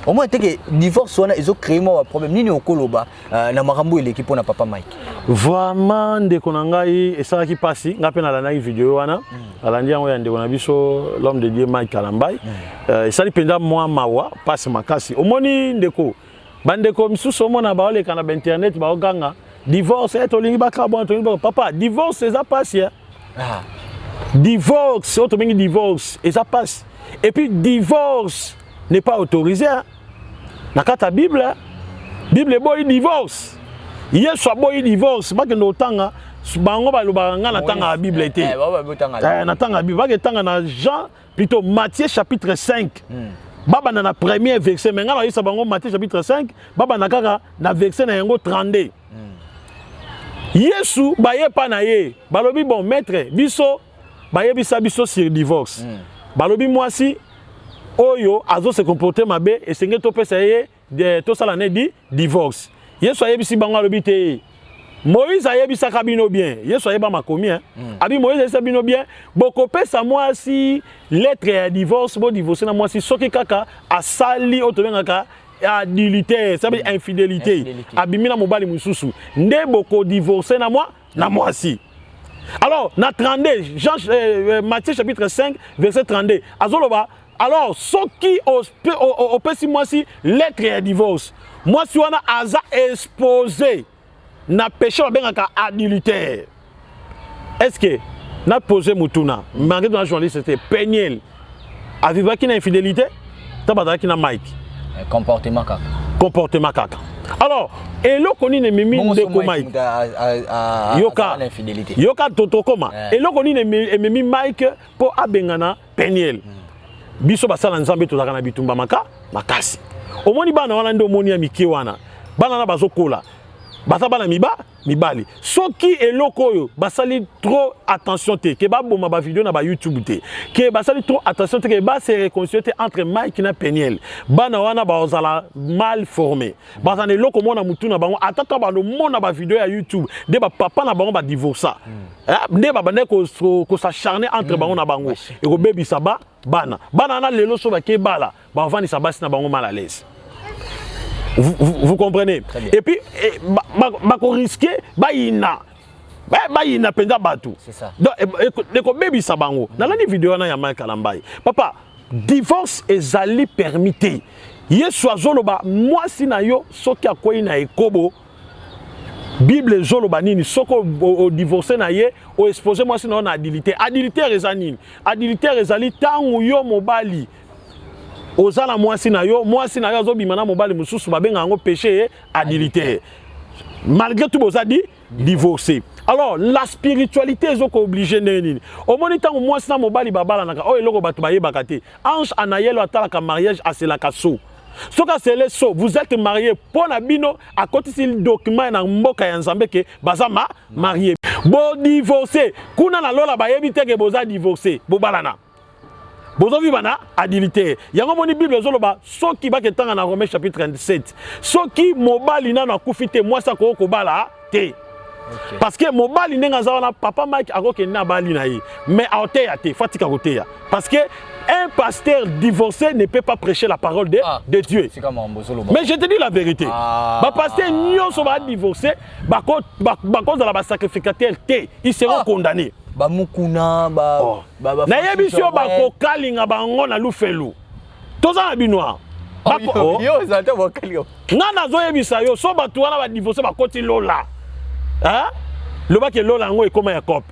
au moins que divorce wana izo créer moi problème nini okoloba na makambo l'équipe na papa Mike vraiment ndeko na ngai esala ki pasi ngape na la vidéo wana alandi yango ya ndeko na biso l'homme de Dieu Mike Kalambai esali penda moi mawa passe makasi omoni ndeko bandeko misusu omona ba oleka na internet ba oganga divorce est olingi bakabon to papa divorce ça passe divorce auto bengi divorce et ça passe et puis divorce n'est pas autorisé na kata bible boy divorce yeso boy divorce ba ke no tanga bango ba lobanga na tanga bible était na tanga bible ba ke tanga na Jean plutôt Matthieu chapitre 5 baba na premier verset mais ngala yesa bango Matthieu chapitre 5 baba na kaka na verset na yango 32 Yesu baye pa na ye balobi bon maître biso baye biso sur divorce balobi mwasi oyo azo se comporter mabe et senge to pesa ye de to sala ne di divorce Yesu aye bisi bango alobi te Moïse aye bisa kabino bien Yesu aye ba makomi abi Moïse aye bino bien boko pesa mwasi lettre ya divorce bo divorcer na mwasi soki kaka asali otobengaka adultère, ça veut dire infidélité. Abimina mobali mususu. Nde boko divorcer na moi si. Alors, na 32, Matthieu chapitre 5, verset 32. Azoloba, alors, ce qui au pesi moi si lettre et divorce. Moi si on a aza exposé na péché bengaka adultère. Est-ce que na posé mutuna, malgré dans la journaliste c'était Peniel. Aviva qui na infidélité, tabata qui na Mike. Comportement kaka. Alors, et là qu'on ne mimi de Mike. Yoka toto koma. Et là qu'on ne mimi Mike pour abengana Peniel. Biso basala nzambe to zakana bitumba makasi. Omoni bana wana ndo omoni ya miki wana. Bana na bazokola. Basa bana mibali. Soki eloko oyo basali trop attention te ke ba boma ba vidéo na ba YouTube te. Ke basali trop attention te ke ba se réconcilier entre Mike na Peniel. Bana wana ba ozala mal formé. Basa ne loko mona mutu na bango ataka ba no mona ba vidéo ya YouTube de ba papa na bango ba divorça. De ba bane ko s'acharner entre bango na bango. E ko bebisa ba bana. Bana na lelo so ba ke bala. Ba vani sa basi na bango mal à l'aise. Vous comprenez? Et puis, bako risqué, baïna penda batu. C'est ça. Donc, les baby sabango. Dans la vidéo na ya Mike Kalambai. Papa, divorce ezali permité. Yesu azoloba moi si na yo soki akoyi na ekobo. Bible zoloba nini soko o divorcer na ye o exposer moi si na adultère. Adultère ezanini. Adultère ezali tangu yo mobali. Ozala mwasi na yo azobima na mobali mususu babenga yango péché adultère. Malgré tout boza dit divorcer. Alors la spiritualité est obligée nini. Au moment où mwasi na mobali babala naka o eloko batu baye bakate. Ange anayelo atala mariage asela kaso. Soka c'est so vous êtes marié pour la bino à côté le document na mboka ya nzambe ke bazama marié. Bo divorcer kuna na lola bayebi te ke boza divorcer bo balana. Bozo vivana adultère. Yango moni Bible zoloba soki ba ketanga na Romains chapitre 37. Soki mobali na kufite mwasa ko bala te. Okay. Parce que mobali ndenga zawana papa Mike akoke na bali na ye. Mais aoteya te, fatika koteya. Parce que un pasteur divorcé ne peut pas prêcher la parole de Dieu. Mais je te dis la vérité. Ba pasteur nyonso ba divorcé, ba cause de la sacrificateur te, ils seront condamnés. Ba mukuna ba na yebisio ba ko kalinga bango na lufelu. Toza na binoa. Yo za te ba kalinga. Ngana zo yebisa yo so ba tuana ba divorcé ba koti lola. Hein? Le bac est là, et comment il coupe.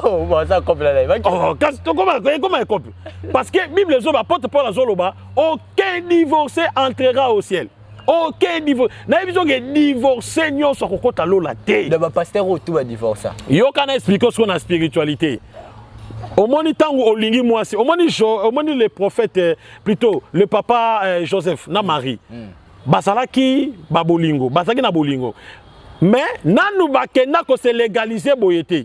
Oh, bah ça coupe là. Oh, comment il coupe. Parce que la Bible dit, apôtre Paul Zoloba, aucun divorcé entrera au ciel. Aucun divorcé. N'a pas besoin de divorcer, nous sommes à l'eau la tête. Le pasteur tout va divorcer. Il y a qu'à expliquer ce qu'on a spiritualité. Au moins, temps où au lingi moi, au moins le prophète, plutôt le papa Joseph, na Marie. Basalaki babolingo, basaki na bolingo. Mais nanou bakena ko se légaliser boyete.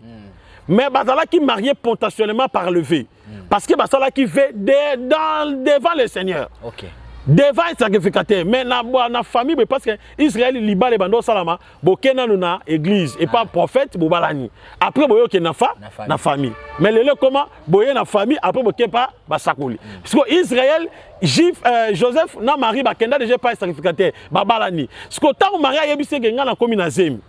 Mais basala qui marié potentiellement par le V. Parce que basala qui fait devant le Seigneur. OK. Devant le sacrificateur. Mais na famille parce que Israël liba les bando salama bokena na église et pas prophète bobalani. Après boyo ke na famille. Mais le comment boye na famille après boke pas basakoli. Parce que Israël Juif Joseph na Marie bakenda déjà pas sacrificateur babalani. Parce que tant Marie yebise genga na komi na zemi.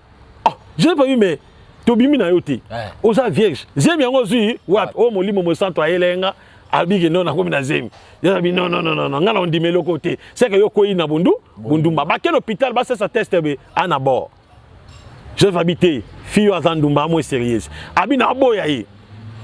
Oh, je n'ai pas vu mais tobimi na yote. Oza vierge. Zemi yango zui wat o molimo mo santo ayelenga. Abige non na komi na zemi. Non ngala on dimelo côté. C'est que yo koyi na bundu ba ke l'hôpital ba ça test be ana bord. Je vais habiter fille azandumba mo sérieuse. Abi na boya yi.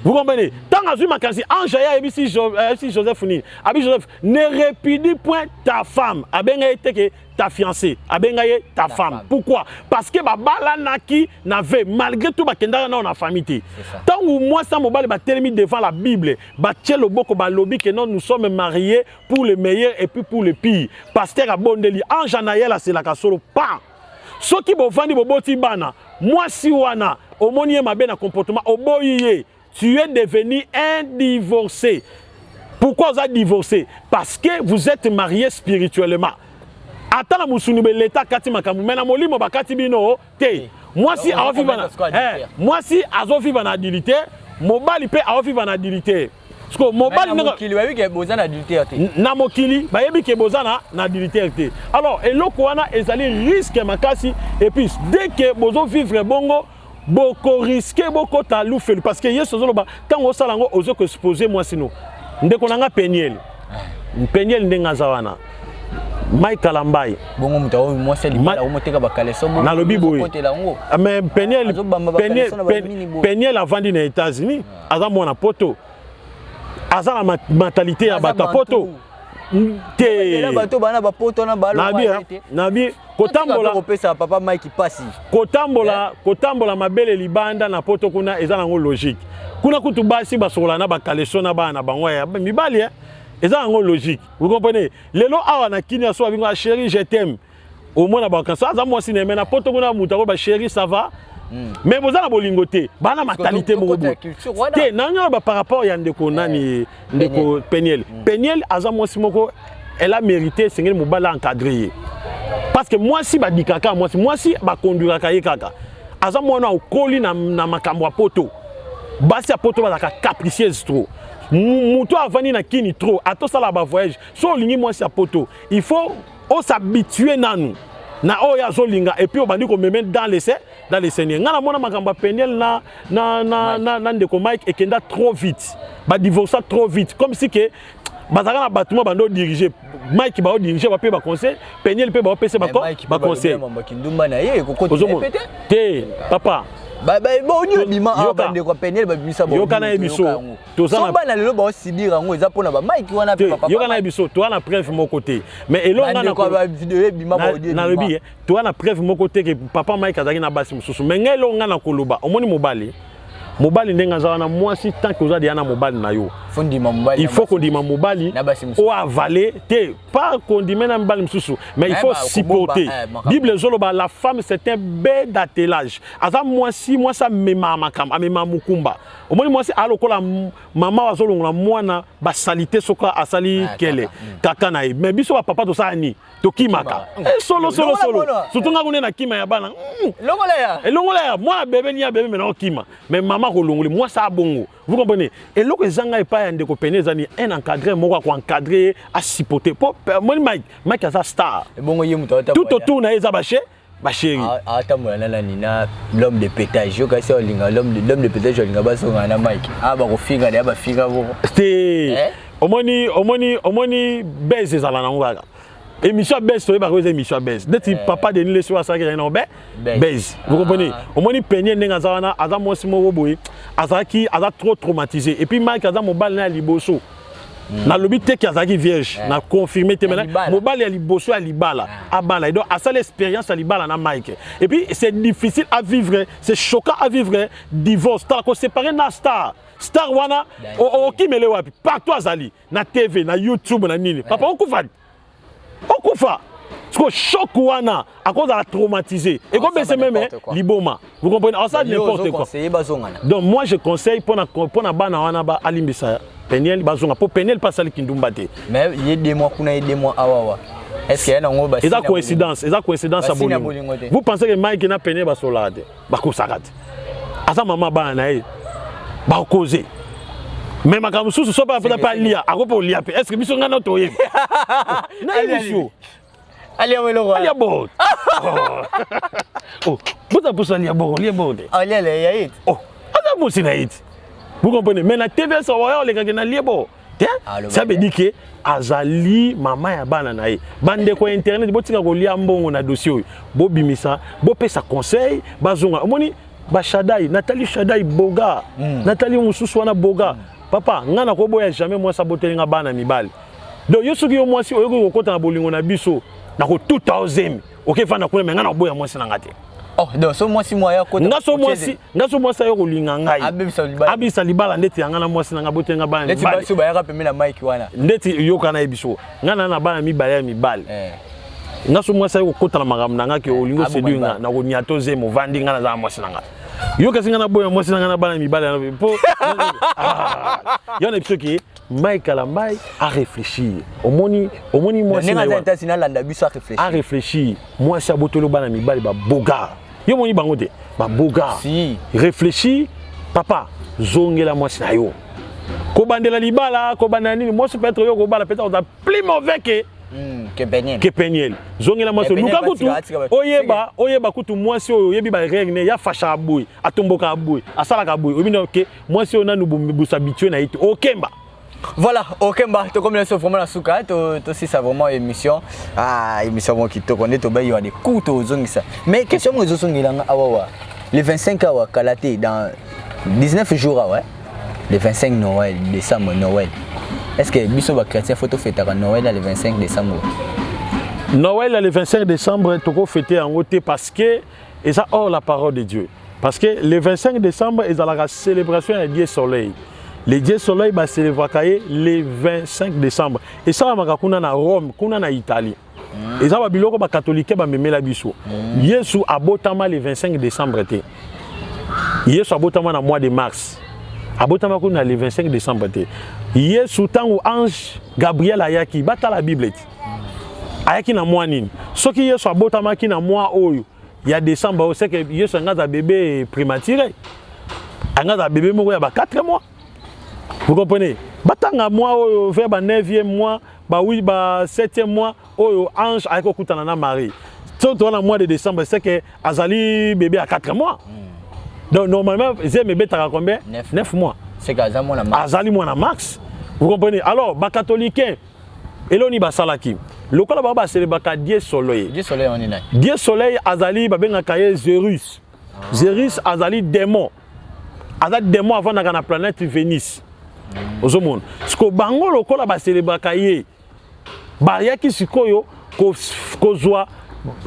Vous comprenez? Tant que ma cansi Angaya et si Joseph ni. Abi Joseph ne répudie point ta femme. Abenga été que ta fiancée. Abenga ta femme. Pourquoi? Parce que babala naki n'avait malgré tout bakenda na famille. Tant que moi ça mobile ba telemi devant la Bible, ba tielo boko ba lobby que non nous sommes mariés pour le meilleur et puis pour le pire. Pasteur Abondeli Anjanaël c'est la kasolo pas. Ceux qui bo vandi bo boti bana, moi si wana omoni ma ben comportement oboyiye. Tu es devenu un divorcé. Pourquoi vous êtes divorcé? Parce que vous êtes marié spirituellement. Attends la moussounube l'état kati makamu. Mais na molimo ba kati bino te. Moi si azo vivre en adultère, mobali pe azo vivre en adultère. Parce que mobali na mokili ba biki bozana adultère te. Na mokili ba yebi ke bozana na adultère te. Alors eloko wana ezali risque makasi et puis dès que bozo vivre bongo beaucoup risqué beaucoup talou fait parce que yeso zoloba quand on salango ozo que supposer moi sinon ndeko nanga Peniel ndenga zawana Mike Kalambai bongo mutawo moi c'est limala o moteka bakale somo na lobi boy mais Peniel a vendu aux États-Unis aza mona poto aza la mentalité ya bata poto te bato bana ba poto na balo nabi kotambola kopesa papa Mike pasi kotambola mabele libanda na poto kuna eza nango logique kuna kutu basi basola na bakaleso na bana bango ya mibali eza nango logique vous comprenez lelo awa na kini aso abingo chérie je t'aime au moins na bakansa za moi cinéma na poto kuna mutako ba chérie ça va mais vous avez bolingoté bana mentalité mo te nanga ba par rapport ya ndeko nani ndeko Peniel aza moi simoko elle a mérité sengel mobala encadré parce que moi si ba dikaka moi si ba conduira ka yekaka aza moi na okoli na makambo ya poto basi ya poto ba ka capricieuse trop muto avani na kini trop ato sala ba voyage so lingi moi si ya poto il faut on s'habituer nanu na oya zolinga et puis obandi ko meme dans les seigneurs ngana mona makamba Peniel na ndeko Mike ekenda trop vite ba divorcer trop vite comme si que bazaka na bâtiment bando diriger Mike ba diriger ba pe ba conseil Peniel pe ba pese ba conseil kindumba na ye ko côté te papa bon bima abande ko Peniel ba bisa bo yokana ebiso tozana bana lelo ba sibira ngo eza pona ba Mike wana pe papa yokana ebiso to na preuve mon côté mais elonga na ko ba vidéo bima ba audio na lebi to na preuve mon côté que papa Mike azaki na basi mususu mais ngelonga na koloba omoni mobali mobali ndenga zawana mwasi tant que oza diana mobali na yo il faut qu'on dise mobali ou avaler te pas qu'on dit même mobali msusu mais il faut supporter Bible zoloba la femme c'est un bête d'attelage aza mwasi mwasa mema makam amema mukumba omoni mwasi alokola mama wazolongola mwana ba salité soka asali kele kaka na mais biso ba papa to sani to kimaka solo surtout ngakune na kima ya bana longola ya moi bébé ni ya bébé mais na kima mais maman ko longoli moi ça bongo vous comprenez et loko ezanga epa ya ndeko penezani un encadré moko ko encadrer à supporter pour moi Mike asa star bongo yemuta tout autour na eza baché ba chéri ata moyana na nina l'homme de pétage yo kasi olinga l'homme de pétage olinga basonga na Mike ba ko finga ya ba finga boko c'est omoni base ezala na ngaka émission baisse to ba ko émission baisse deti papa de nile so asa ke na baisse vous comprenez omoni peigner ndenga zawana aza mosi moko boy azaki aza trop traumatisé et puis Mike aza mobile na liboso na lobi te ki azaki vierge na confirmer te maintenant mobile ya liboso ya libala abala donc à ça l'expérience à libala na Mike et puis c'est difficile à vivre c'est choquant à vivre divorce ta ko séparer na star wana okimele wapi partout azali na TV na YouTube na nini papa okufa parce que choc wana à cause de la traumatisé et comme c'est même liboma vous comprenez ça n'importe quoi donc moi je conseille pour na bana wana ba alimbisa Peniel bazonga pour Peniel pas sali kindumba te mais il y a 2 mois kuna y a 2 mois awawa est-ce qu'il y a un ba eza coïncidence à bolingo vous pensez que Mike na Peniel ba solade ba ko sakate asa mama bana na ye ba causer mais makamu susu so pas lia akopo lia pe est-ce que biso ngana to ye na émission ali amelo ali abo oh buta pusa lia bo ali ya it oh ada musi na it vous comprenez mais la TV ça va les gars na liebo ça veut dire que azali mama ya bana na ye bande ko internet botika ko lia mbongo na dossier bo bimisa bo pesa conseil bazonga omoni ba Shadai Nathalie Shadai boga Nathalie mususu wana boga papa ngana ko boya jamais moi sabotelinga bana mibali donc yo soki yo mwasi oyo ko kota na bolingo na biso na ko 2000 OK fana ko ngana boya mwasi na ngate oh donc so mwasi moya ko ngaso mwasi yo ko linga ngai abisa libala ndeti ngana mwasi na ngabotelinga bana ndeti baso ba yaka pemela Mike wana ndeti yo kana ebiso ngana na bana mibali ngaso mwasi yo ko kota na magambo na ngake olingo sedinga na ko nyato zemo vandi ngana za mwasi na ngate yo kasi ngana boya mwasi ngana bana mibali po yo na biso ki Mike Alambai a réfléchir omoni mwasi na a réfléchir mwasi abotolo bana mibali ba boga yo moni bango te ba boga si réfléchir papa zongela mwasi na yo ko bandela libala ko bandana nini mwasi peut-être yo ko bala peut-être on a plus mauvais que Peniel zongela mwasi luka kutu oyeba kutu mwasi oyo yebi ba regne ya fasha aboy atomboka aboy asala ka aboy obino ke mwasi ona nubu s'habituer na ite okemba voilà okemba to comme ça vraiment la souka to si ça vraiment émission émission qui to connaît to bayo des coups aux zongisa mais question moi zo zongilanga awawa le 25 awa kalaté dans 19 jours ouais le 25 Noël décembre Noël. Est-ce que biso ba chrétien photo fête à Noël le 25 décembre? Noël le 25 décembre toko fêter en côté parce que et ça hors la parole de Dieu. Parce que le 25 décembre ils ont la célébration du Dieu soleil. Le Dieu soleil va célébrer le 25 décembre. Et ça va kuna na Rome, kuna na Italie. Et ça va biloko ba catholique ba memela biso. Yesu abotama le 25 décembre té. Yesu abotama na mois de mars. Abotama kuna le 25 décembre té. Yesu tango ange Gabriel ayaki bata la Bible. Ayaki na mois nini. Soki Yesu abotama ki na mois oyo ya décembre, c'est que Yesu ngaza bébé prématuré. Ngaza bébé moko ya ba 4 mois. Vous comprenez? Batanga mois oyo vers ba 9e mois, ba 7e mois oyo ange ayako kutana na Marie. Surtout dans le mois de décembre, c'est que azali bébé à 4 mois. Donc normalement, c'est bébé t'as combien? 9 mois. C'est qu'azali moi na max. Azali moi na max. Vous comprenez? Alors, ba catholique eloni ba salaki. Lokola ba célébrer Dieu soleil. Dieu soleil on est là. Dieu soleil azali ba benga kaye Zérus. Zérus azali démon. Azali démon avant na la planète Vénus. Au monde. Ce que bango lokola ba célébrer kaye. Ba yaki sikoyo ko zwa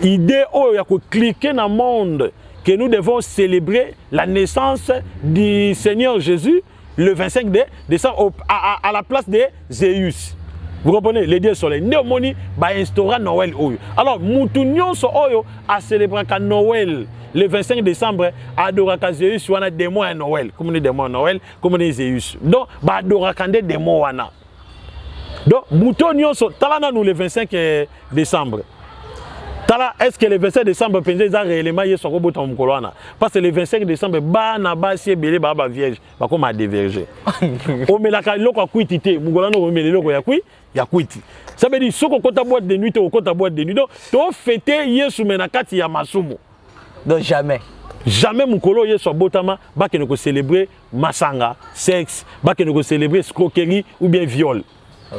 idée oyo ya ko cliquer na monde que nous devons célébrer la naissance du Seigneur Jésus le 25 décembre à la place de Zéus. Vous comprenez? Les dieux soleil. Néomoni va instaurer Noël. Alors, Moutounion so oyo a célébré Noël le 25 décembre, adoraka Zéus wana des mois à Noël. Comme on dit des mois à Noël, comme on dit Zéus. Donc, bah adoraka des mois wana. Donc, Moutounion so talana nous le 25 décembre. Tala, est-ce que le 25 décembre, pensez réellement y est sur robot en Mkolwana? Parce que le 25 décembre, na basi belé ba vierge, ba comme a déverger. O melaka loko kwitité, Mkolwana o melé loko ya kwi, ya kwiti. Ça veut dire soko kota boîte de nuit ou kota boîte de nuit. Donc, to fêter yesu menakati ya masumu. Donc jamais. Jamais Mukolo y est sur botama, ba que nous célébrer masanga, sexe, ba que nous célébrer escroquerie ou bien viol.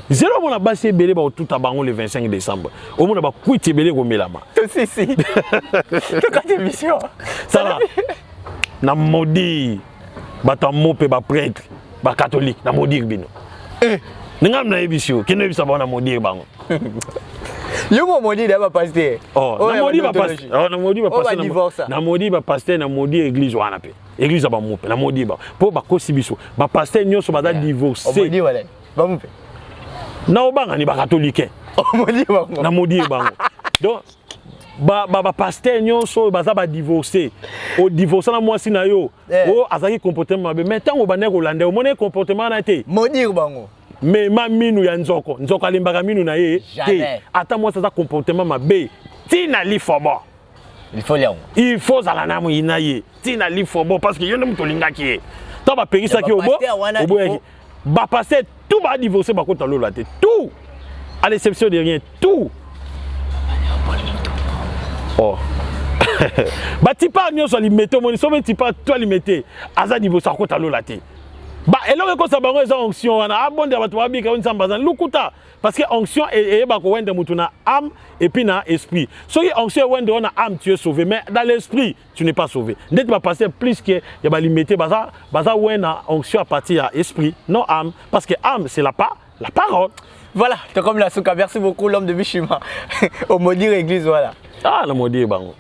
Zéro mon abassi belé ba tout tabango le 25 décembre. Au monde ba kwiti belé ko melama. Si si. Tout cas émission. Ça va. Na modi bata mope ba prêtre, ba catholique, na modi bino. Ngam na ebisio, kene bisa ba na modi bango. Yo mo modi da pasteur. Oh, na modi ba pasteur. Oh, na modi ba pasteur. Na modi ba pasteur na modi église wana pe. Église ba mope, na modi ba. Po ba kosi biso. Ba pasteur nyoso ba da divorcer. Modi wala. Ba mope. Na obanga ni ba catholique. Modi bango. Na modi bango. Donc ba pasteur nyonso baza ba divorcer. O divorcer na mwasi na yo. O azaki comportement mabe. Mais tant o ba nek Hollandais, o mone comportement na te. Modi bango. Mais ma minu ya nzoko alimbaka minu na ye. Jamais. Ata moi ça comportement mabe. Tina li fobo. Il faut liango. Il faut zala na mu inaye. Tina li fobo parce que yo ne mutolinga ki. To ba pegisa ki obo. Obo ba passer tout ba divorcer ba kota lolo te. Tout. À l'exception de rien, tout. Oh. Ba tipa nyo so li meto moni so men tipa toi li mete. Aza divorcer kota lolo te. Bah, et là, quand ça va avoir onction, on a abondé à toi, on s'en lukuta. Parce que onction est âme et puis na esprit. So onction on a âme, tu es sauvé, mais dans l'esprit, tu n'es pas sauvé. Dès que tu vas passer plus que il y a limité, baza on a onction à partir à esprit, non âme, parce que âme c'est la parole. Voilà, c'est comme la souka. Merci beaucoup l'homme de Bishima. Au maudire église voilà. Ah, la maudire bango.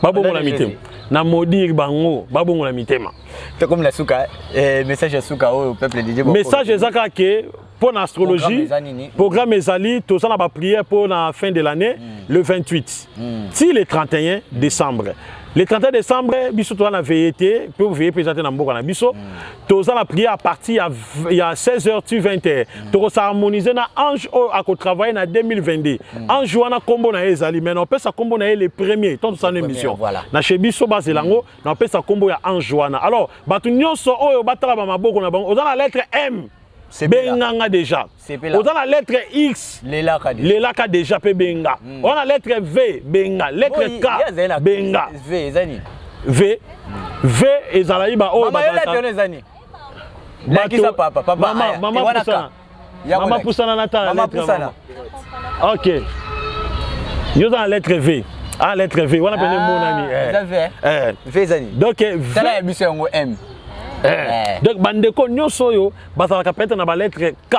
Babo mon amité. Na maudire bango, babo mon amité ma. C'est comme la souka, message de souka au peuple de Dieu. Message de pour l'astrologie, programme Ezali, tout ça on a prière pour la fin de l'année, le 28. Si le 31 décembre. Le 31 décembre, biso to na veillé pour veiller présenter na mboka na biso. Tout ça on a prié à partir il y a 16h tu 20h. Tout ça harmoniser na ange à ko travailler na 2022. Ange wana kombo na Ezali, mais on peut ça kombo na les premiers tant ça une émission. Na chez biso bazelango, on peut ça kombo ya ange wana. Alors, batu nyonso oyo batala ba maboko na bango, on a la lettre M. Benganga déjà. On a la lettre X. Lela ka déjà pe benga. On a la lettre V benga, lettre K benga. V ezalayi ba o ba Mama pusana na ta lettre. OK. Yo dans la lettre V. Ah lettre V, on appelle mon ami. V zani. Donc V. Ça la mission M. Donc bandeko nyonso yo bazalaka peut-être na ba lettre K.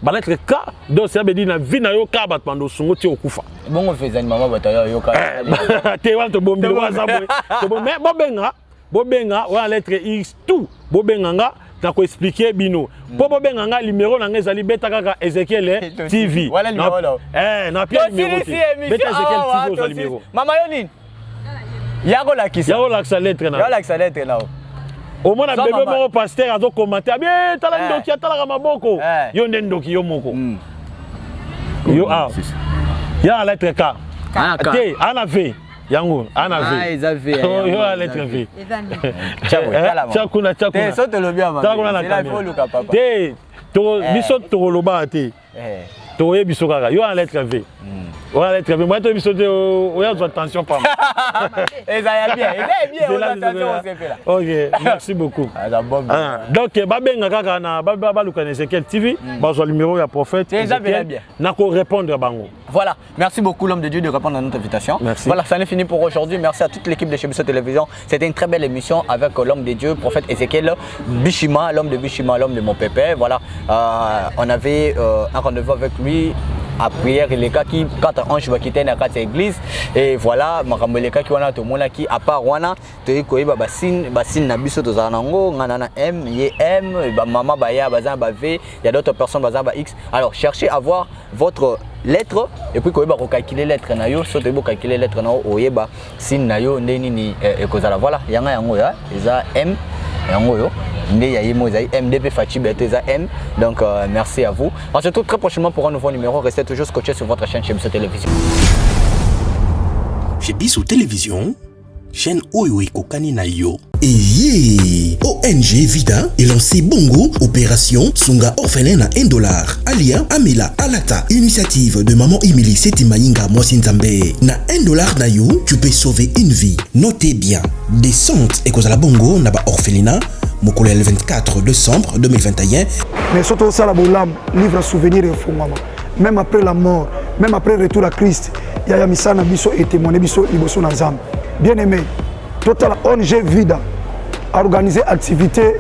Ba lettre K donc ça veut dire na vie na yo K bat pando sungo ti okufa. Bongo fezani mama batayo yo K. Te wan to bombi wa zaboy. To bombe bobenga wa lettre X tout. Bobenga ta ko expliquer bino. Po bobenga numéro na ngezali beta kaka Ezekiel TV. Voilà numéro là. Na pia numéro. Beta Ezekiel TV au numéro. Mama yoni. Yako la kisa. Yako la sa lettre na. Yako la sa lettre na. Au moins, bébé mon pasteur a commenté. Bien, t'as la ndoki, t'as la ramaboko. Yo ndoki yo moko. Yo ah. Ya la lettre K. T, ana V. Yango, ana V. Ah, ils avaient. Yo la lettre V. Ciao, kuna. Te so te lo bien ma. C'est la faut luka papa. Te, to biso to loba te. To ye biso kaka. Yo la lettre V. Voilà, très bien. Moi, tu as mis attention, pas mal. Et ça y est bien. Attention, on s'est fait là. Ok, merci beaucoup. Donc, Babenga Kakana, Baba Lukane Ezekiel TV, le numéro du prophète. N'a qu'à répondre à Bango. Voilà, merci beaucoup l'homme de Dieu de répondre à notre invitation. Merci. Voilà, ça n'est fini pour aujourd'hui. Merci à toute l'équipe de chez Bisso Télévision. C'était une très belle émission avec l'homme de Dieu, prophète Ezekiel Bishima, l'homme de Bishima, l'homme de mon pépé. Voilà, on avait un rendez-vous avec lui à prière les cas qui quand ange va quitter na kati église et voilà makambo les cas qui wana to mona qui à part wana to koyeba basin na biso to za nango ngana na M ye M ba mama ba ya bazan ba V il y a d'autres personnes bazan ba X. Alors cherchez à voir votre lettre et puis koyeba ko calculer lettre na yo so to bo calculer lettre na oyeba sin na yo ndeni ni ekozala voilà yanga yango ya eza M yango yo ndé ya yemo za MDP Fachi Beteza M. Donc merci à vous. On se retrouve très prochainement pour un nouveau numéro. Restez toujours scotché sur votre chaîne chez Bissou Télévision. Chez Bissou Télévision, chaîne Oyo Kokani na yo. Et ONG Vida est lancé Bongo, opération Sunga orphelin à $1. Alia Amela Alata, initiative de maman Emily Setimainga Mwasinzambe. Na $1 na yo, tu peux sauver une vie. Notez bien, descente et cause à la Bongo na ba orphelinat. Mokolo le 24 décembre 2021. Mais surtout ça la bolam livre souvenir et fondement. Même après la mort, même après le retour à Christ, il y a misana biso et témoigné biso liboso na nzambe. Bien aimé, total ONG Vida a organisé activité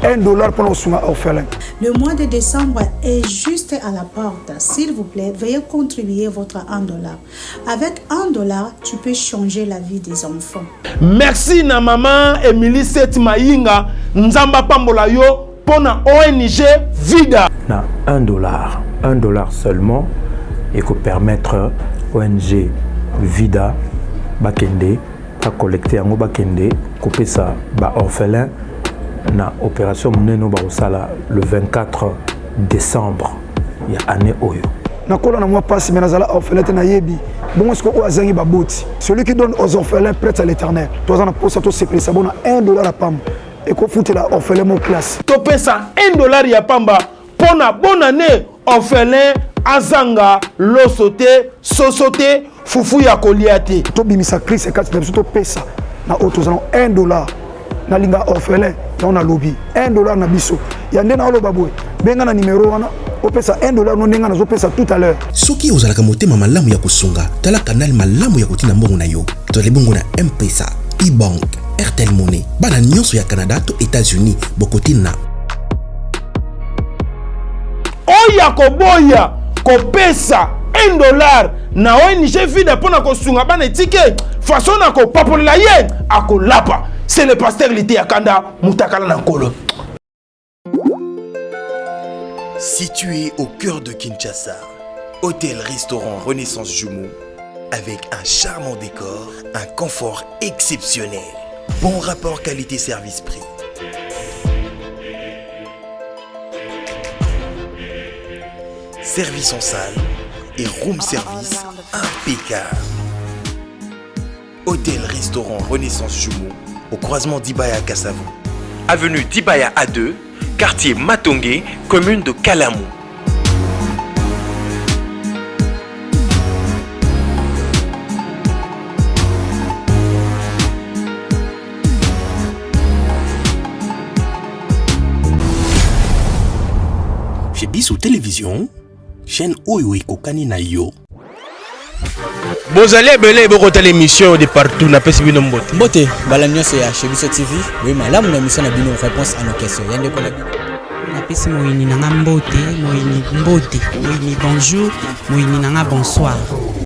$1 pour nos soins orphelins. Le mois de décembre est juste à la porte. S'il vous plaît, veuillez contribuer votre $1. Avec $1, tu peux changer la vie des enfants. Merci na maman Emily Setimainga Nzamba Pambola yo pour na ONG Vida. Na $1 seulement et que permettre ONG Vida bakende à collecter en bakende couper ça ba orphelin na opération Mneno Barosala le 24 décembre il y a année oyo na kola na moi passe mais nazala orphelin na yebi bon est-ce que o azangi baboti celui qui donne aux orphelins prête à l'éternel toi on a pour ça to c'est ça bon $1 à pam et ko foutre la orphelin mon classe to pesa $1 ya pamba pour na bonne année orphelin azanga losote sosote fufu ya koliate to bimisa Christ et quatre to pesa na autos $1 na linga orphelin on a lobby $1 na biso ya ndena olo babwe benga na numéro wana opesa $1 no ndenga na zo pesa tout à l'heure soki ozalaka motema malamu ya kusunga tala kanal malamu ya kotina mbongo na yo tole bongo na M-Pesa e-bank Airtel Money bana nyonso ya Canada to États-Unis bokotina oya koboya kopesa $1 na ONG Vida pona kosunga bana tike façon na ko papolela ye akolapa. C'est le pasteur Lité Akanda Moutakala Nankolo. Situé au cœur de Kinshasa, hôtel-restaurant Renaissance Jumeau, avec un charmant décor, un confort exceptionnel, bon rapport qualité-service-prix. Service en salle et room service impeccable. Hôtel-restaurant Renaissance Jumeau, au croisement d'Ibaya Kassavo. Avenue d'Ibaya A2, quartier Matongé, commune de Kalamou. Chez Bissou Télévision, chaîne Oyo Kokani na yo. Bozali ebele bokota l'émission de partout na pesi bino mbote. Mbote bala nyonso ya chez Bissou TV. Oui malamu na mission na bino réponse à nos questions. Yande ko na pesi moyini nanga mbote, moyini bonjour, moyini nanga bonsoir.